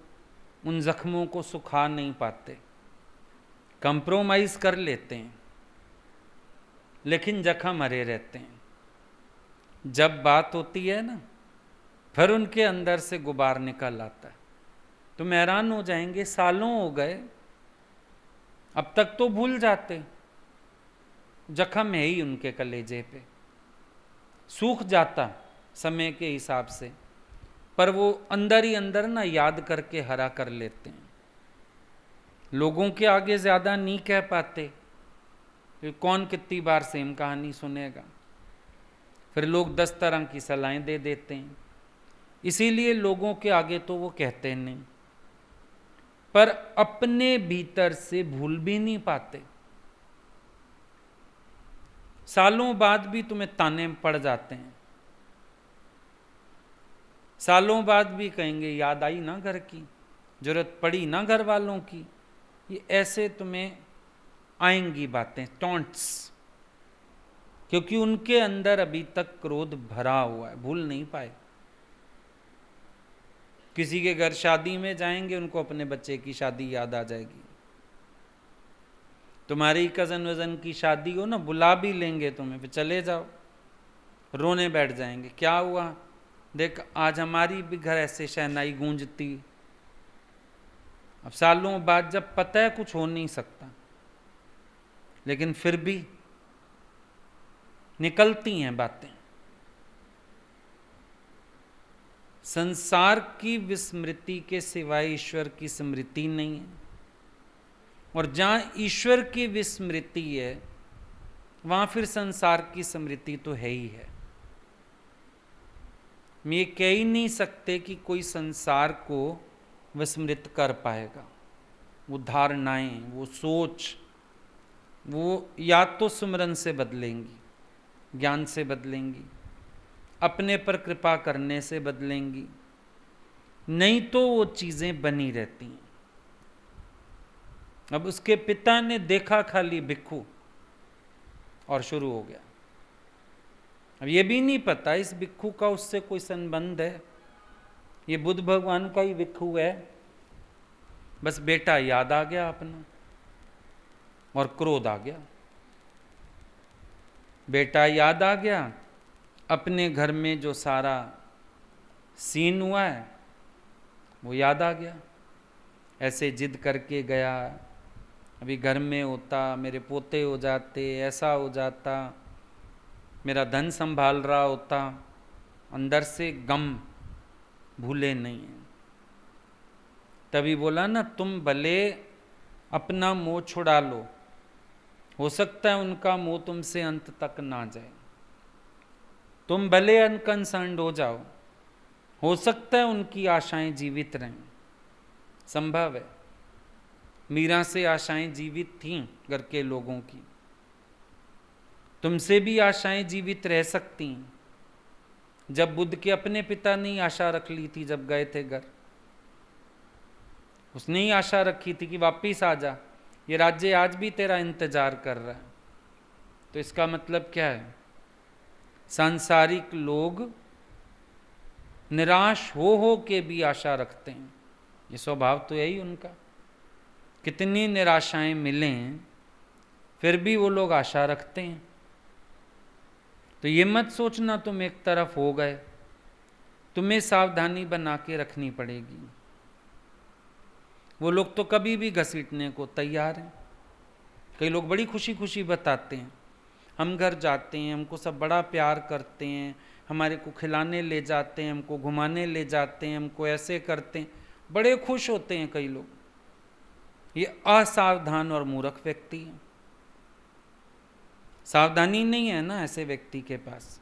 उन जख्मों को सुखा नहीं पाते, कंप्रोमाइज कर लेते हैं, लेकिन जख्म हरे रहते हैं। जब बात होती है ना, फिर उनके अंदर से गुबार निकल आता है। तुम हैरान हो जाएंगे, सालों हो गए, अब तक तो भूल जाते, जख्म है ही उनके कलेजे पे, सूख जाता समय के हिसाब से, पर वो अंदर ही अंदर ना याद करके हरा कर लेते हैं। लोगों के आगे ज्यादा नहीं कह पाते, फिर कौन कितनी बार सेम कहानी सुनेगा। फिर लोग 10 तरह की सलाहें दे देते हैं, इसीलिए लोगों के आगे तो वो कहते नहीं, पर अपने भीतर से भूल भी नहीं पाते। सालों बाद भी तुम्हें ताने पड़ जाते हैं, सालों बाद भी कहेंगे याद आई ना घर की, जरूरत पड़ी ना घर वालों की। ये ऐसे तुम्हें आएंगी बातें, टॉन्ट्स, क्योंकि उनके अंदर अभी तक क्रोध भरा हुआ है, भूल नहीं पाए। किसी के घर शादी में जाएंगे, उनको अपने बच्चे की शादी याद आ जाएगी। तुम्हारी कजन वजन की शादी हो ना, बुला भी लेंगे तुम्हें, फिर चले जाओ, रोने बैठ जाएंगे, क्या हुआ देख आज हमारी भी घर ऐसे शहनाई गूंजती। अब सालों बाद जब पता है कुछ हो नहीं सकता, लेकिन फिर भी निकलती हैं बातें। संसार की विस्मृति के सिवाय ईश्वर की स्मृति नहीं है, और जहां ईश्वर की विस्मृति है वहां फिर संसार की स्मृति तो है ही है। हम ये कह ही नहीं सकते कि कोई संसार को विस्मृत कर पाएगा। वो धारणाएं, वो सोच, वो या तो सुमरन से बदलेंगी, ज्ञान से बदलेंगी, अपने पर कृपा करने से बदलेंगी, नहीं तो वो चीजें बनी रहती हैं। अब उसके पिता ने देखा खाली भिक्खू और शुरू हो गया। अब ये भी नहीं पता इस भिक्खू का उससे कोई संबंध है, ये बुद्ध भगवान का ही भिक्खू है, बस बेटा याद आ गया अपना और क्रोध आ गया। बेटा याद आ गया, अपने घर में जो सारा सीन हुआ है वो याद आ गया। ऐसे जिद करके गया, अभी घर में होता मेरे पोते हो जाते, ऐसा हो जाता, मेरा धन संभाल रहा होता। अंदर से गम भूले नहीं है। तभी बोला ना, तुम भले अपना मोह छुड़ा लो, हो सकता है उनका मोह तुमसे अंत तक ना जाए। तुम भले अनकंसर्न्ड हो जाओ, हो सकता है उनकी आशाएं जीवित रहें, संभव है। मीरा से आशाएं जीवित थीं घर के लोगों की, तुमसे भी आशाएं जीवित रह सकती हैं। जब बुद्ध के अपने पिता ने आशा रख ली थी, जब गए थे घर, उसने ही आशा रखी थी कि वापिस आ जा, ये राज्य आज भी तेरा इंतजार कर रहा है। तो इसका मतलब क्या है? सांसारिक लोग निराश हो के भी आशा रखते हैं। ये स्वभाव तो यही उनका। कितनी निराशाएं मिलें फिर भी वो लोग आशा रखते हैं। तो ये मत सोचना तुम एक तरफ हो गए, तुम्हें सावधानी बना के रखनी पड़ेगी। वो लोग तो कभी भी घसीटने को तैयार हैं। कई लोग बड़ी खुशी खुशी बताते हैं, हम घर जाते हैं, हमको सब बड़ा प्यार करते हैं, हमारे को खिलाने ले जाते हैं, हमको घुमाने ले जाते हैं, हमको ऐसे करते हैं, बड़े खुश होते हैं कई लोग। ये असावधान और मूर्ख व्यक्ति है। सावधानी नहीं है ना ऐसे व्यक्ति के पास।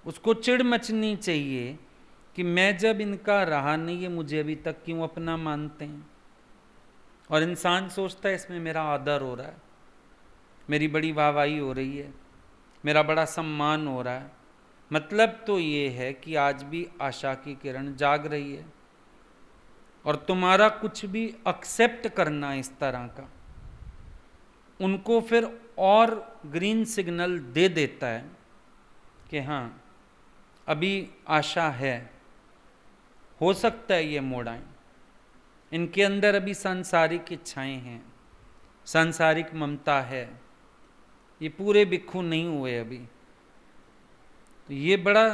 उसको चिढ़ मचनी चाहिए कि मैं जब इनका रहा नहीं है, मुझे अभी तक क्यों अपना मानते हैं। और इंसान सोचता है इसमें मेरा आदर हो रहा है, मेरी बड़ी वाहवाही हो रही है, मेरा बड़ा सम्मान हो रहा है। मतलब तो ये है कि आज भी आशा की किरण जाग रही है, और तुम्हारा कुछ भी एक्सेप्ट करना इस तरह का उनको फिर और ग्रीन सिग्नल दे देता है कि हाँ अभी आशा है, हो सकता है ये मोड़ आए। इनके अंदर अभी सांसारिक इच्छाएं हैं, सांसारिक ममता है, ये पूरे भिक्खु नहीं हुए अभी। तो ये बड़ा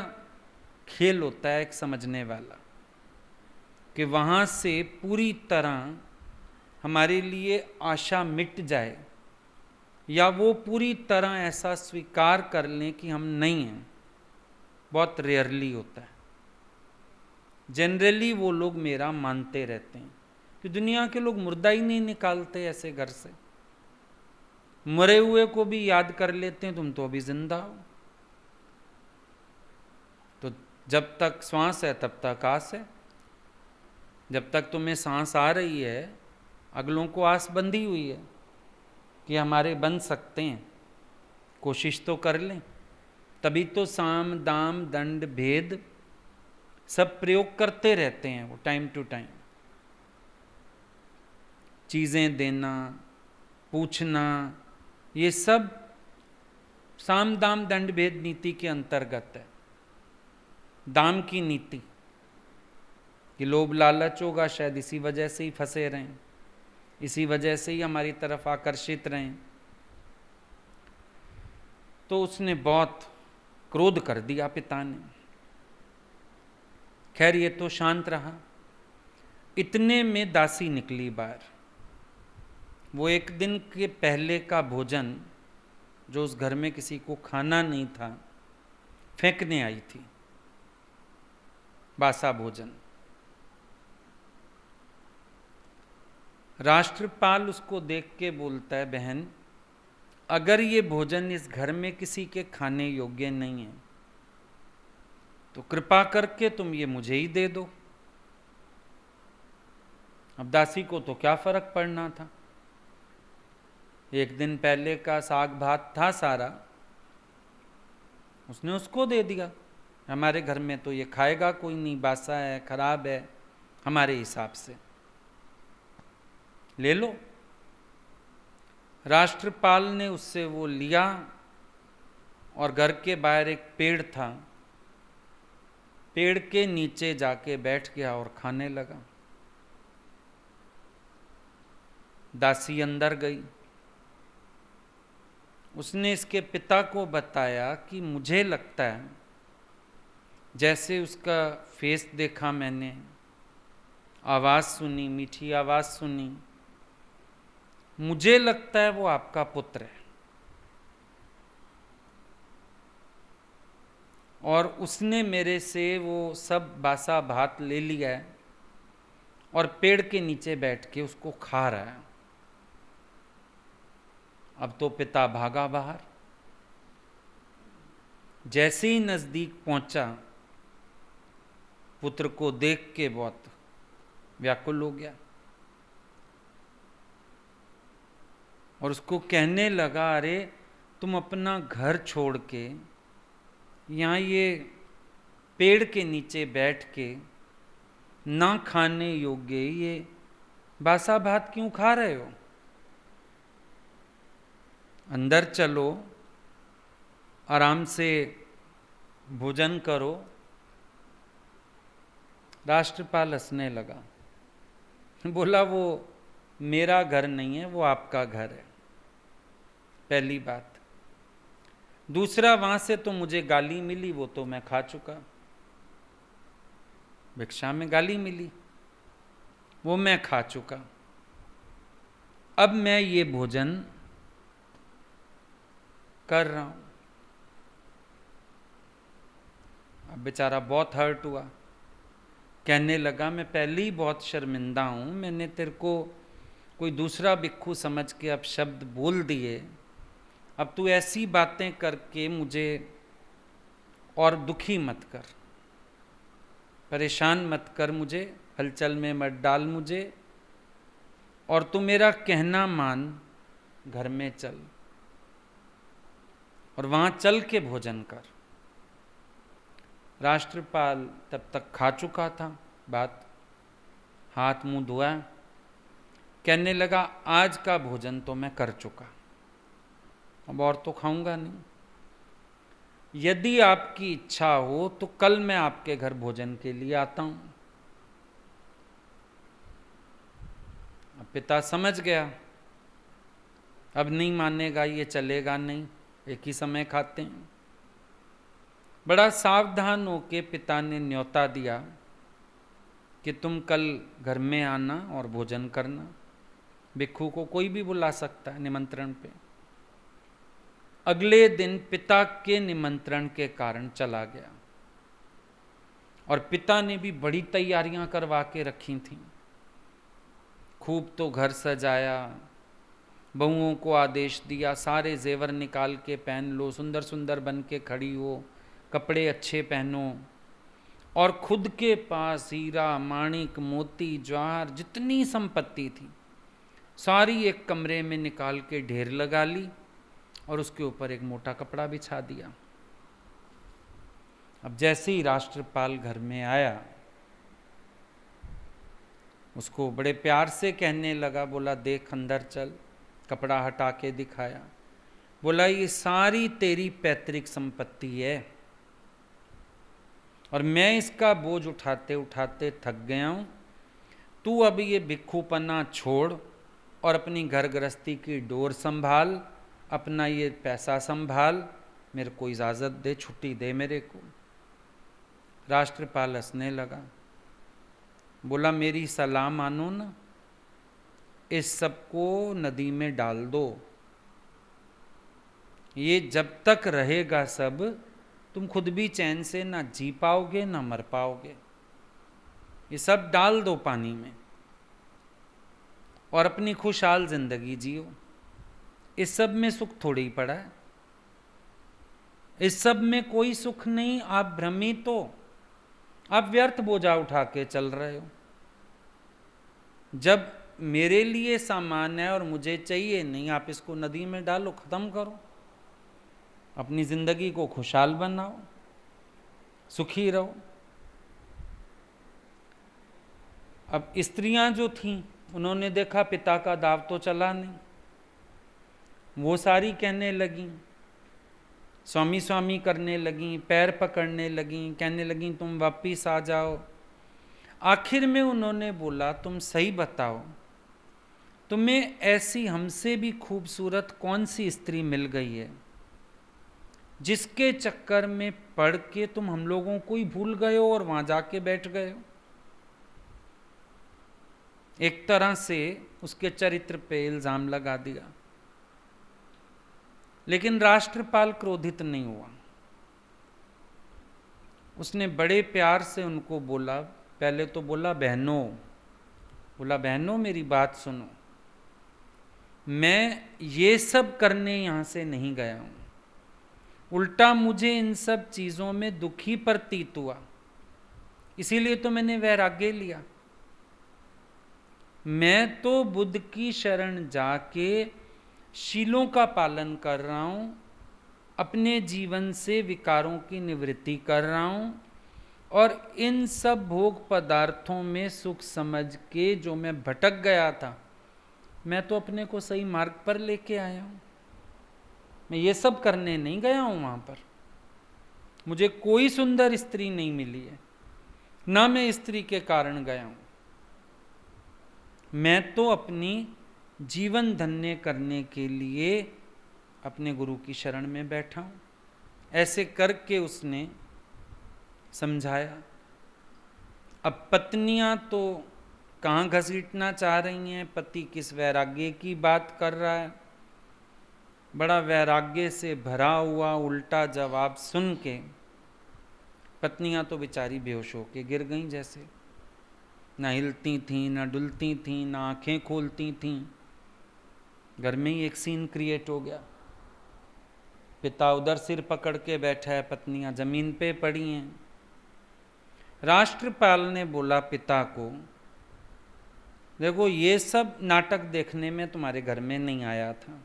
खेल होता है एक समझने वाला, कि वहाँ से पूरी तरह हमारे लिए आशा मिट जाए, या वो पूरी तरह ऐसा स्वीकार कर लें कि हम नहीं हैं। बहुत रेयरली होता है। जनरली वो लोग मेरा मानते रहते हैं कि दुनिया के लोग मुर्दा ही नहीं निकालते ऐसे घर से, मरे हुए को भी याद कर लेते हैं, तुम तो अभी जिंदा हो। तो जब तक श्वास है तब तक आस है। जब तक तुम्हें सांस आ रही है, अगलों को आस बंधी हुई है कि हमारे बन सकते हैं, कोशिश तो कर लें। तभी तो साम दाम दंड भेद सब प्रयोग करते रहते हैं वो टाइम टू टाइम। चीज़ें देना, पूछना, ये सब साम दाम दंड भेद नीति के अंतर्गत है। दाम की नीति कि लोभ लालच होगा, शायद इसी वजह से ही फंसे रहें, इसी वजह से ही हमारी तरफ आकर्षित रहें। तो उसने बहुत क्रोध कर दिया पिता ने। खैर ये तो शांत रहा। इतने में दासी निकली बाहर। वो एक दिन के पहले का भोजन जो उस घर में किसी को खाना नहीं था, फेंकने आई थी, बासा भोजन। राष्ट्रपाल उसको देख के बोलता है, बहन अगर ये भोजन इस घर में किसी के खाने योग्य नहीं है तो कृपा करके तुम ये मुझे ही दे दो। अब दासी को तो क्या फर्क पड़ना था, एक दिन पहले का साग भात था सारा, उसने उसको दे दिया। हमारे घर में तो ये खाएगा कोई नहीं, बासा है, खराब है, हमारे हिसाब से ले लो। राष्ट्रपाल ने उससे वो लिया और घर के बाहर एक पेड़ था, पेड़ के नीचे जाके बैठ गया और खाने लगा। दासी अंदर गई, उसने इसके पिता को बताया कि मुझे लगता है, जैसे उसका फेस देखा मैंने, आवाज़ सुनी, मीठी आवाज़ सुनी, मुझे लगता है वो आपका पुत्र है। और उसने मेरे से वो सब बासा भात ले लिया है और पेड़ के नीचे बैठ के उसको खा रहा है। अब तो पिता भागा बाहर। जैसे ही नजदीक पहुंचा, पुत्र को देख के बहुत व्याकुल हो गया और उसको कहने लगा, अरे तुम अपना घर छोड़ के यहाँ ये पेड़ के नीचे बैठ के ना खाने योग्य ये बासा भात क्यों खा रहे हो? अंदर चलो, आराम से भोजन करो। राष्ट्रपाल हंसने लगा, बोला वो मेरा घर नहीं है, वो आपका घर है, पहली बात। दूसरा, वहां से तो मुझे गाली मिली, वो तो मैं खा चुका, भिक्षा में गाली मिली, वो मैं खा चुका। अब मैं ये भोजन कर रहा हूं। अब बेचारा बहुत हर्ट हुआ, कहने लगा मैं पहले ही बहुत शर्मिंदा हूं, मैंने तेरे को कोई दूसरा भिक्षु समझ के अब शब्द बोल दिए, अब तू ऐसी बातें करके मुझे और दुखी मत कर, परेशान मत कर मुझे, हलचल में मत डाल मुझे, और तू मेरा कहना मान, घर में चल और वहां चल के भोजन कर। राष्ट्रपाल तब तक खा चुका था बात, हाथ मुंह धोया, कहने लगा आज का भोजन तो मैं कर चुका, अब और तो खाऊंगा नहीं। यदि आपकी इच्छा हो तो कल मैं आपके घर भोजन के लिए आता हूं। अब पिता समझ गया, अब नहीं मानेगा, ये चलेगा नहीं, एक ही समय खाते हैं। बड़ा सावधान होके पिता ने न्योता दिया कि तुम कल घर में आना और भोजन करना। भिक्षु को कोई भी बुला सकता है निमंत्रण पे। अगले दिन पिता के निमंत्रण के कारण चला गया, और पिता ने भी बड़ी तैयारियां करवा के रखी थीं। खूब तो घर सजाया, बहुओं को आदेश दिया सारे जेवर निकाल के पहन लो, सुंदर सुंदर बन के खड़ी हो, कपड़े अच्छे पहनो, और खुद के पास हीरा माणिक मोती जवाहर जितनी संपत्ति थी सारी एक कमरे में निकाल के ढेर लगा ली, और उसके ऊपर एक मोटा कपड़ा बिछा दिया। अब जैसे ही राष्ट्रपाल घर में आया, उसको बड़े प्यार से कहने लगा, बोला देख अंदर चल, कपड़ा हटा के दिखाया, बोला ये सारी तेरी पैतृक संपत्ति है, और मैं इसका बोझ उठाते उठाते थक गया हूं, तू अब ये भिक्षुपना छोड़ और अपनी घर गृहस्थी की डोर संभाल, अपना ये पैसा संभाल, मेरे को इजाज़त दे, छुट्टी दे मेरे को। राष्ट्रपाल हंसने लगा, बोला मेरी सलाह मानो ना, इस सबको नदी में डाल दो, ये जब तक रहेगा सब, तुम खुद भी चैन से ना जी पाओगे ना मर पाओगे, ये सब डाल दो पानी में और अपनी खुशहाल जिंदगी जियो। इस सब में सुख थोड़ी ही पड़ा है, इस सब में कोई सुख नहीं, आप भ्रमित हो, आप व्यर्थ बोझा उठा के चल रहे हो। जब मेरे लिए सामान है और मुझे चाहिए नहीं, आप इसको नदी में डालो, खत्म करो, अपनी जिंदगी को खुशहाल बनाओ, सुखी रहो। अब स्त्रियां जो थीं, उन्होंने देखा पिता का दाव तो चला नहीं, वो सारी कहने लगीं, स्वामी स्वामी करने लगीं, पैर पकड़ने लगीं, कहने लगीं तुम वापिस आ जाओ। आखिर में उन्होंने बोला तुम सही बताओ, तुम्हें ऐसी हमसे भी खूबसूरत कौन सी स्त्री मिल गई है जिसके चक्कर में पड़ के तुम हम लोगों को ही भूल गए हो और वहां जाके बैठ गए हो। एक तरह से उसके चरित्र पे इल्जाम लगा दिया, लेकिन राष्ट्रपाल क्रोधित नहीं हुआ। उसने बड़े प्यार से उनको बोला, पहले तो बोला बहनों, बोला बहनों मेरी बात सुनो, मैं ये सब करने यहां से नहीं गया हूं, उल्टा मुझे इन सब चीजों में दुखी प्रतीत हुआ, इसीलिए तो मैंने वैराग्य लिया। मैं तो बुद्ध की शरण जाके शीलों का पालन कर रहा हूं, अपने जीवन से विकारों की निवृत्ति कर रहा हूं, और इन सब भोग पदार्थों में सुख समझ के जो मैं भटक गया था, मैं तो अपने को सही मार्ग पर लेके आया हूं। मैं ये सब करने नहीं गया हूं वहां पर। मुझे कोई सुंदर स्त्री नहीं मिली है, ना मैं स्त्री के कारण गया हूं। मैं तो अपनी जीवन धन्य करने के लिए अपने गुरु की शरण में बैठा हूं। ऐसे करके उसने समझाया। अब पत्नियां तो कहाँ घसीटना चाह रही हैं, पति किस वैराग्य की बात कर रहा है। बड़ा वैराग्य से भरा हुआ उल्टा जवाब सुन के पत्नियां तो बेचारी बेहोश होके गिर गईं, जैसे ना हिलती थीं, ना डुलती थीं, ना आंखें खोलती थीं। घर में ही एक सीन क्रिएट हो गया। पिता उधर सिर पकड़ के बैठा है, पत्नियां जमीन पे पड़ी हैं। राष्ट्रपाल ने बोला पिता को, देखो ये सब नाटक देखने में तुम्हारे घर में नहीं आया था।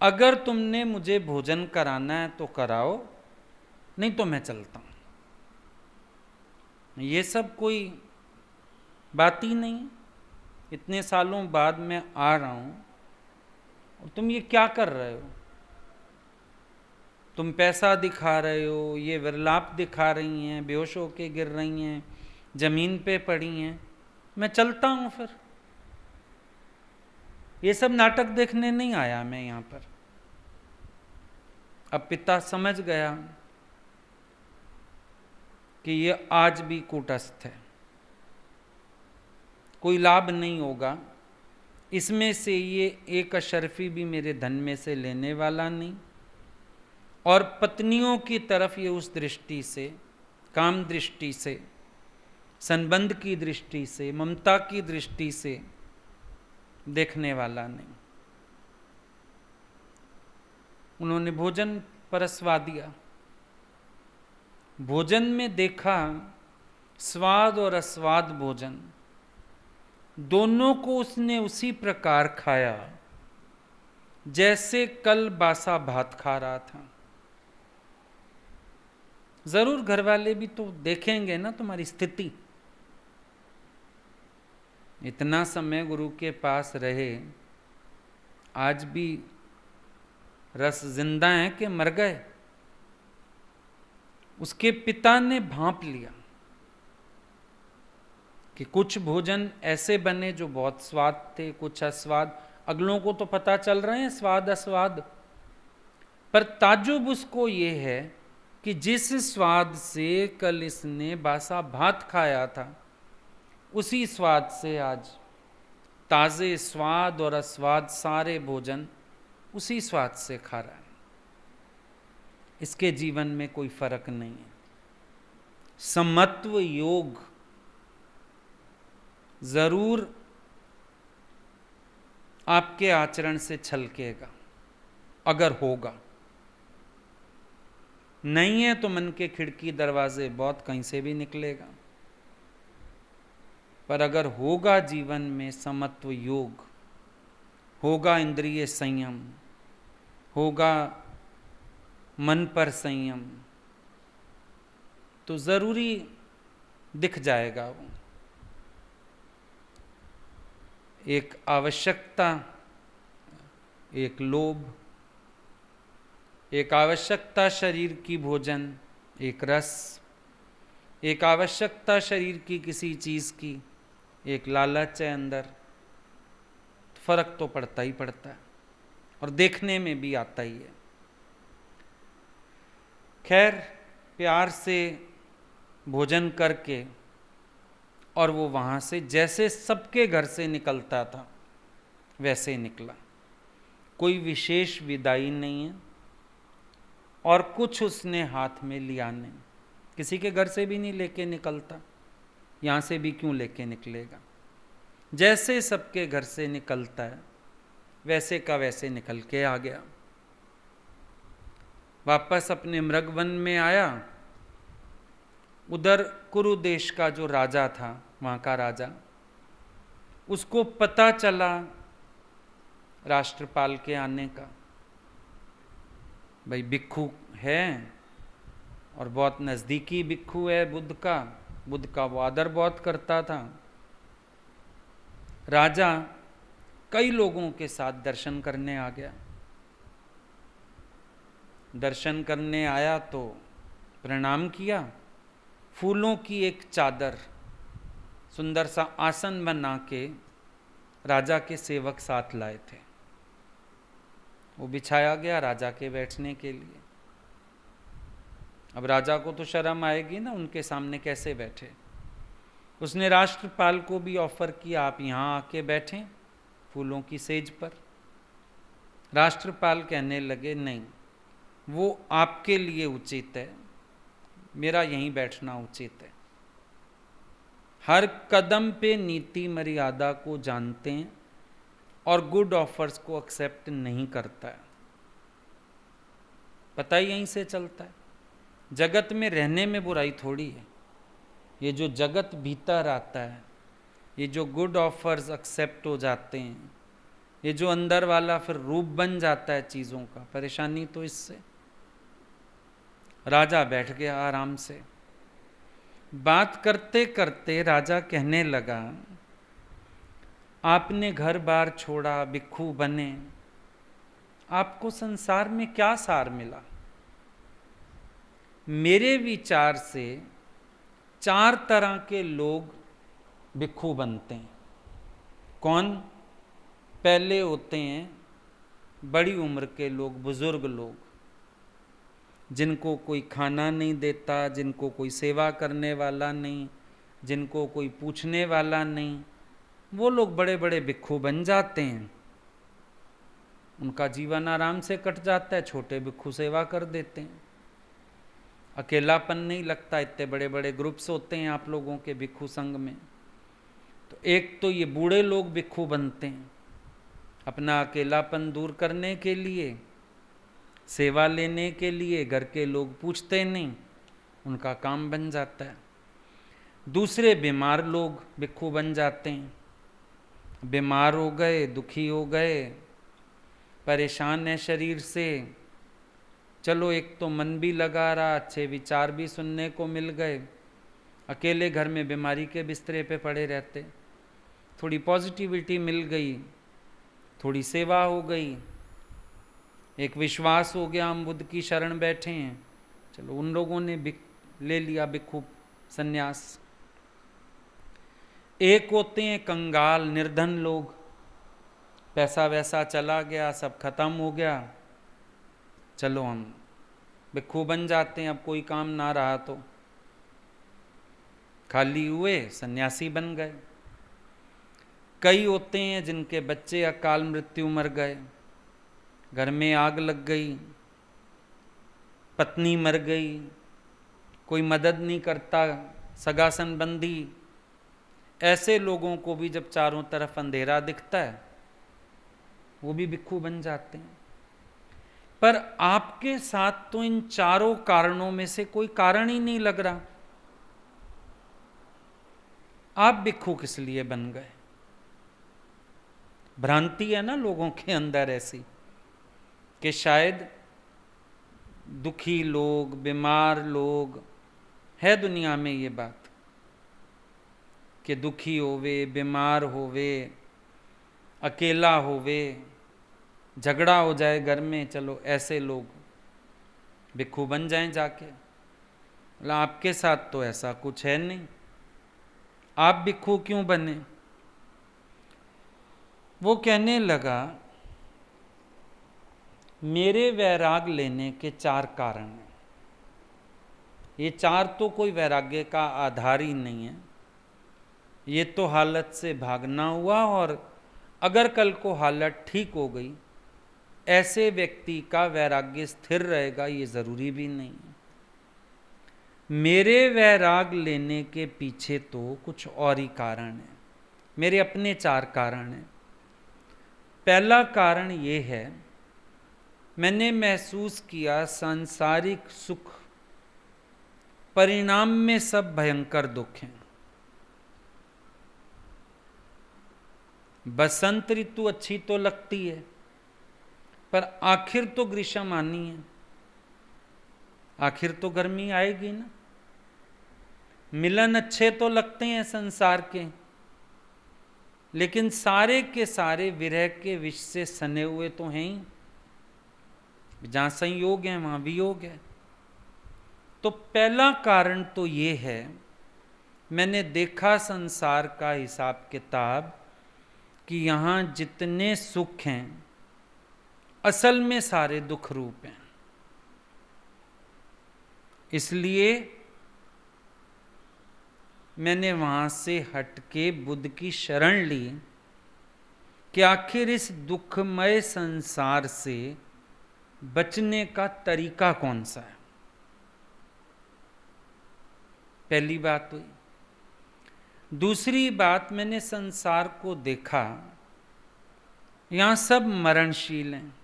अगर तुमने मुझे भोजन कराना है तो कराओ, नहीं तो मैं चलता हूं। ये सब कोई बात ही नहीं। इतने सालों बाद मैं आ रहा हूं और तुम ये क्या कर रहे हो? तुम पैसा दिखा रहे हो, ये विरलाप दिखा रही हैं, बेहोश होके गिर रही हैं, जमीन पे पड़ी हैं। मैं चलता हूं फिर। ये सब नाटक देखने नहीं आया मैं यहां पर। अब पिता समझ गया कि ये आज भी कूटस्थ है, कोई लाभ नहीं होगा इसमें से, ये एक अशर्फी भी मेरे धन में से लेने वाला नहीं। और पत्नियों की तरफ ये उस दृष्टि से, काम दृष्टि से, संबंध की दृष्टि से, ममता की दृष्टि से देखने वाला नहीं। उन्होंने भोजन परसवा दिया। भोजन में देखा स्वाद और अस्वाद भोजन दोनों को उसने उसी प्रकार खाया जैसे कल बासा भात खा रहा था। जरूर घर वाले भी तो देखेंगे ना तुम्हारी स्थिति। इतना समय गुरु के पास रहे, आज भी रस जिंदा है कि मर गए? उसके पिता ने भांप लिया कि कुछ भोजन ऐसे बने जो बहुत स्वाद थे, कुछ अस्वाद। अगलों को तो पता चल रहे हैं स्वाद अस्वाद, पर ताज्जुब उसको ये है कि जिस स्वाद से कल इसने बासा भात खाया था, उसी स्वाद से आज ताजे स्वाद और अस्वाद सारे भोजन उसी स्वाद से खा रहा है। इसके जीवन में कोई फर्क नहीं है। समत्व योग जरूर आपके आचरण से छलकेगा, अगर होगा। नहीं है तो मन के खिड़की दरवाजे बहुत कहीं से भी निकलेगा। पर अगर होगा जीवन में समत्व योग, होगा इंद्रिय संयम, होगा मन पर संयम, तो जरूरी दिख जाएगा वो। एक आवश्यकता, एक लोभ, एक आवश्यकता शरीर की भोजन, एक रस, एक आवश्यकता शरीर की किसी चीज की, एक लालच है अंदर। फर्क तो पड़ता ही पड़ता है और देखने में भी आता ही है। खैर, प्यार से भोजन करके और वो वहाँ से जैसे सबके घर से निकलता था वैसे निकला। कोई विशेष विदाई नहीं है और कुछ उसने हाथ में लिया नहीं। किसी के घर से भी नहीं लेके निकलता, यहाँ से भी क्यों लेके निकलेगा। जैसे सबके घर से निकलता है वैसे का वैसे निकल के आ गया। वापस अपने मृगवन में आया। उधर कुरु देश का जो राजा था, वहाँ का राजा, उसको पता चला राष्ट्रपाल के आने का। भाई भिक्खु है और बहुत नज़दीकी भिक्खु है बुद्ध का। बुद्ध का वो आदर बहुत करता था। राजा कई लोगों के साथ दर्शन करने आ गया। दर्शन करने आया तो प्रणाम किया, फूलों की एक चादर, सुंदर सा आसन बना के राजा के सेवक साथ लाए थे। वो बिछाया गया राजा के बैठने के लिए। अब राजा को तो शर्म आएगी ना, उनके सामने कैसे बैठे। उसने राष्ट्रपाल को भी ऑफर किया, आप यहाँ आके बैठें फूलों की सेज पर। राष्ट्रपाल कहने लगे, नहीं, वो आपके लिए उचित है, मेरा यहीं बैठना उचित है। हर कदम पे नीति मर्यादा को जानते हैं और गुड ऑफर्स को एक्सेप्ट नहीं करता है। पता ही यहीं से चलता है। जगत में रहने में बुराई थोड़ी है। ये जो जगत भीतर आता है, ये जो गुड ऑफर्स एक्सेप्ट हो जाते हैं, ये जो अंदर वाला फिर रूप बन जाता है चीज़ों का, परेशानी तो इससे। राजा बैठ गया आराम से। बात करते करते राजा कहने लगा, आपने घर बार छोड़ा, भिक्षु बने, आपको संसार में क्या सार मिला? मेरे विचार से 4 तरह के लोग भिक्षु बनते हैं। कौन? पहले होते हैं बड़ी उम्र के लोग, बुजुर्ग लोग, जिनको कोई खाना नहीं देता, जिनको कोई सेवा करने वाला नहीं, जिनको कोई पूछने वाला नहीं, वो लोग बड़े बड़े भिक्षु बन जाते हैं। उनका जीवन आराम से कट जाता है, छोटे भिक्षु सेवा कर देते हैं। अकेलापन नहीं लगता, इतने बड़े बड़े ग्रुप्स होते हैं आप लोगों के भिक्षु संघ में। तो एक तो ये बूढ़े लोग भिक्षु बनते हैं, अपना अकेलापन दूर करने के लिए, सेवा लेने के लिए। घर के लोग पूछते नहीं, उनका काम बन जाता है। दूसरे बीमार लोग भिक्षु बन जाते हैं। बीमार हो गए, दुखी हो गए, परेशान है शरीर से, चलो एक तो मन भी लगा रहा, अच्छे विचार भी सुनने को मिल गए, अकेले घर में बीमारी के बिस्तरे पे पड़े रहते, थोड़ी पॉजिटिविटी मिल गई, थोड़ी सेवा हो गई, एक विश्वास हो गया, हम बुद्ध की शरण बैठे हैं, चलो उन लोगों ने ले लिया भिक्षु संन्यास। एक होते हैं कंगाल निर्धन लोग, पैसा वैसा चला गया, सब खत्म हो गया, चलो हम भिक्षु बन जाते हैं, अब कोई काम ना रहा तो खाली हुए, सन्यासी बन गए। कई होते हैं जिनके बच्चे अकाल मृत्यु मर गए, घर में आग लग गई, पत्नी मर गई, कोई मदद नहीं करता, सगा संबंधी। ऐसे लोगों को भी जब चारों तरफ अंधेरा दिखता है, वो भी भिक्षु बन जाते हैं। पर आपके साथ तो इन चारों कारणों में से कोई कारण ही नहीं लग रहा। आप भिक्षु किस लिए बन गए? भ्रांति है ना लोगों के अंदर ऐसी कि शायद दुखी लोग, बीमार लोग, है दुनिया में ये बात कि दुखी होवे, बीमार होवे, अकेला होवे, झगड़ा हो जाए घर में, चलो ऐसे लोग भिक्षु बन जाएं जाके। मतलब आपके साथ तो ऐसा कुछ है नहीं, आप भिक्षु क्यों बने? वो कहने लगा, मेरे वैराग लेने के 4 कारण हैं। ये 4 तो कोई वैराग्य का आधार ही नहीं है, ये तो हालत से भागना हुआ, और अगर कल को हालत ठीक हो गई, ऐसे व्यक्ति का वैराग्य स्थिर रहेगा ये जरूरी भी नहीं है। मेरे वैराग लेने के पीछे तो कुछ और ही कारण है, मेरे अपने 4 कारण हैं। पहला कारण ये है, मैंने महसूस किया सांसारिक सुख परिणाम में सब भयंकर दुख हैं। बसंत ऋतु अच्छी तो लगती है, पर आखिर तो ग्रीष्म आनी है, आखिर तो गर्मी आएगी ना। मिलन अच्छे तो लगते हैं संसार के, लेकिन सारे के सारे विरह के विष से सने हुए तो हैं ही। जहाँ संयोग है वहाँ वियोग है। तो पहला कारण तो ये है, मैंने देखा संसार का हिसाब किताब कि यहाँ जितने सुख हैं असल में सारे दुख रूप हैं। इसलिए मैंने वहाँ से हटके बुद्ध की शरण ली कि आखिर इस दुखमय संसार से बचने का तरीका कौन सा है। पहली बात हुई। दूसरी बात, मैंने संसार को देखा, यहाँ सब मरणशील हैं,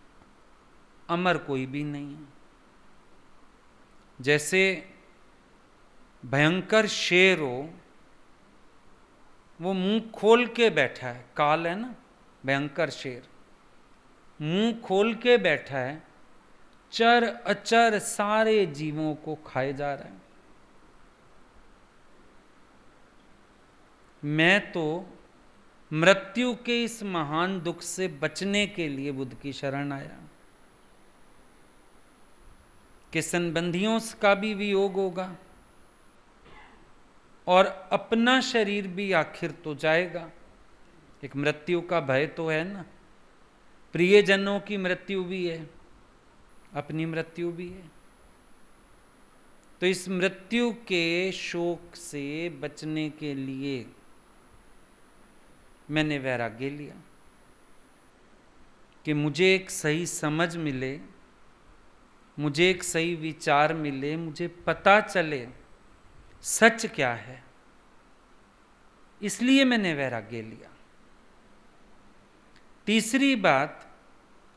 अमर कोई भी नहीं है। जैसे भयंकर शेर हो, वो मुंह खोल के बैठा है, काल है ना, भयंकर शेर मुंह खोल के बैठा है, चर अचर सारे जीवों को खाए जा रहा है। मैं तो मृत्यु के इस महान दुख से बचने के लिए बुद्ध की शरण आया कि संबंधियों का भी वियोग होगा और अपना शरीर भी आखिर तो जाएगा। एक मृत्यु का भय तो है ना, प्रियजनों की मृत्यु भी है, अपनी मृत्यु भी है। तो इस मृत्यु के शोक से बचने के लिए मैंने वैराग्य लिया कि मुझे एक सही समझ मिले, मुझे एक सही विचार मिले, मुझे पता चले सच क्या है। इसलिए मैंने वैराग्य लिया। तीसरी बात,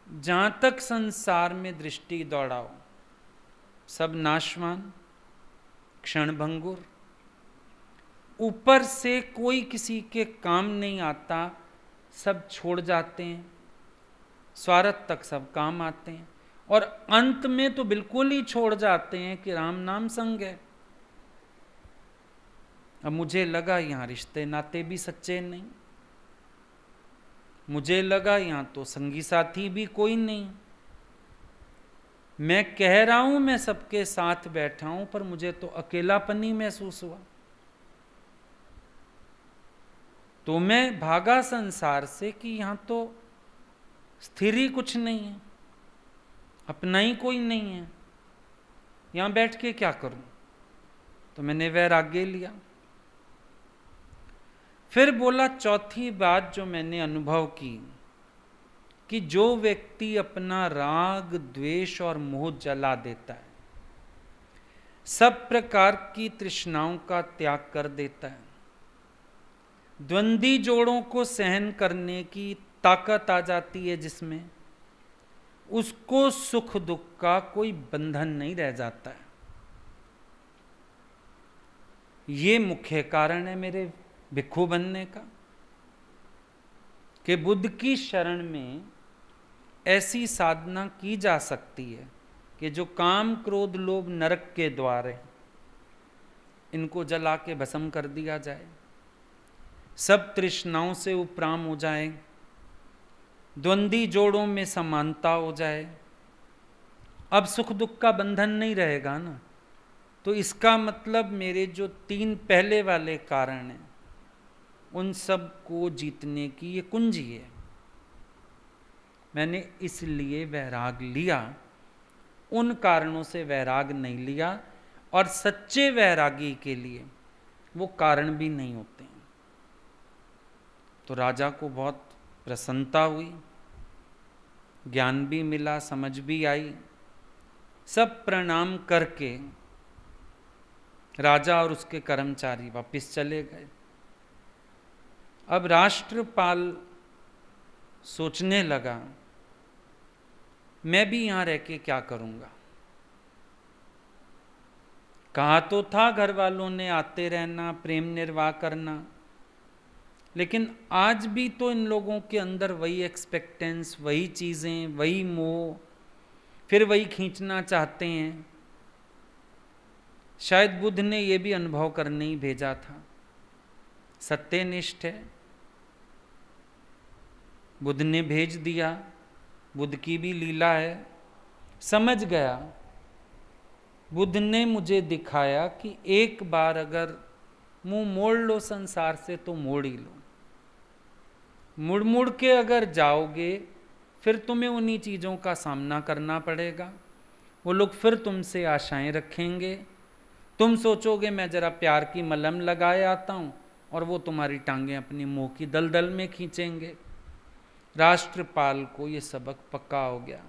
जहां तक संसार में दृष्टि दौड़ाओ सब नाशवान, क्षणभंगुर, ऊपर से कोई किसी के काम नहीं आता, सब छोड़ जाते हैं, स्वार्थ तक सब काम आते हैं और अंत में तो बिल्कुल ही छोड़ जाते हैं कि राम नाम संग है। अब मुझे लगा यहाँ रिश्ते नाते भी सच्चे नहीं, मुझे लगा यहाँ तो संगी साथी भी कोई नहीं। मैं कह रहा हूं मैं सबके साथ बैठा हूं, पर मुझे तो अकेलापन ही महसूस हुआ। तो मैं भागा संसार से कि यहां तो स्थिर ही कुछ नहीं है, अपना ही कोई नहीं है, यहां बैठ के क्या करूं। तो मैंने वैराग्य लिया। फिर बोला चौथी बात जो मैंने अनुभव की कि जो व्यक्ति अपना राग द्वेष और मोह जला देता है, सब प्रकार की तृष्णाओं का त्याग कर देता है, द्वंद्वी जोड़ों को सहन करने की ताकत आ जाती है जिसमें, उसको सुख दुख का कोई बंधन नहीं रह जाता है। ये मुख्य कारण है मेरे भिक्षु बनने का कि बुद्ध की शरण में ऐसी साधना की जा सकती है कि जो काम क्रोध लोभ नरक के द्वार है, इनको जला के भस्म कर दिया जाए, सब तृष्णाओं से उपराम हो जाए, द्वंद्वी जोड़ों में समानता हो जाए। अब सुख दुख का बंधन नहीं रहेगा ना। तो इसका मतलब मेरे जो तीन पहले वाले कारण हैं उन सब को जीतने की ये कुंजी है। मैंने इसलिए वैराग लिया, उन कारणों से वैराग नहीं लिया। और सच्चे वैरागी के लिए वो कारण भी नहीं होते हैं। तो राजा को बहुत प्रसन्नता हुई, ज्ञान भी मिला, समझ भी आई। सब प्रणाम करके राजा और उसके कर्मचारी वापस चले गए। अब राष्ट्रपाल सोचने लगा मैं भी यहां रह के क्या करूंगा। कहा तो था घर वालों ने आते रहना, प्रेम निर्वाह करना, लेकिन आज भी तो इन लोगों के अंदर वही एक्सपेक्टेंस, वही चीजें, वही मोह, फिर वही खींचना चाहते हैं। शायद बुद्ध ने यह भी अनुभव करने ही भेजा था। सत्यनिष्ठ है, बुद्ध ने भेज दिया, बुद्ध की भी लीला है। समझ गया, बुद्ध ने मुझे दिखाया कि एक बार अगर मुंह मोड़ लो संसार से तो मोड़ ही लो। मुड़ मुड़ के अगर जाओगे फिर तुम्हें उन्हीं चीज़ों का सामना करना पड़ेगा। वो लोग फिर तुमसे आशाएं रखेंगे, तुम सोचोगे मैं जरा प्यार की मलहम लगाए आता हूं, और वो तुम्हारी टांगें अपनी मुंह की दलदल में खींचेंगे। राष्ट्रपाल को ये सबक पक्का हो गया,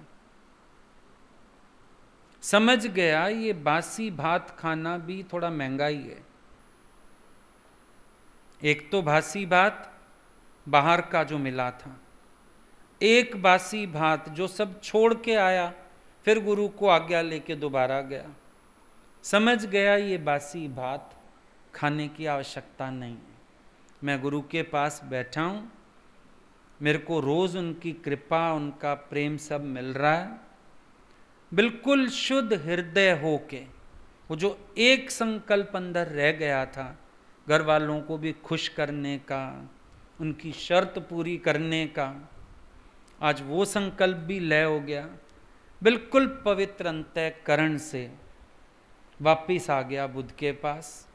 समझ गया ये बासी भात खाना भी थोड़ा महंगा ही है। एक तो बासी भात बाहर का जो मिला था, एक बासी भात जो सब छोड़ के आया, फिर गुरु को आज्ञा लेके दोबारा गया। समझ गया ये बासी भात खाने की आवश्यकता नहीं है, मैं गुरु के पास बैठा हूं, मेरे को रोज उनकी कृपा उनका प्रेम सब मिल रहा है। बिल्कुल शुद्ध हृदय होके, वो जो एक संकल्प अंदर रह गया था घर वालों को भी खुश करने का, उनकी शर्त पूरी करने का, आज वो संकल्प भी लय हो गया। बिल्कुल पवित्र अंतःकरण से वापिस आ गया बुद्ध के पास।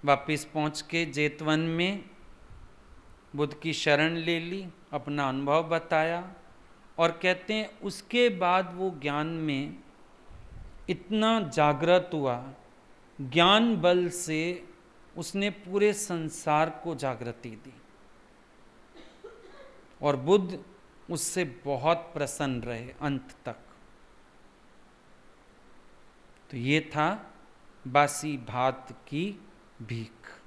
वापिस पहुंच के जेतवन में बुद्ध की शरण ले ली, अपना अनुभव बताया, और कहते हैं उसके बाद वो ज्ञान में इतना जागृत हुआ, ज्ञान बल से उसने पूरे संसार को जागृति दी, और बुद्ध उससे बहुत प्रसन्न रहे अंत तक। तो ये था बासी भात की भीख।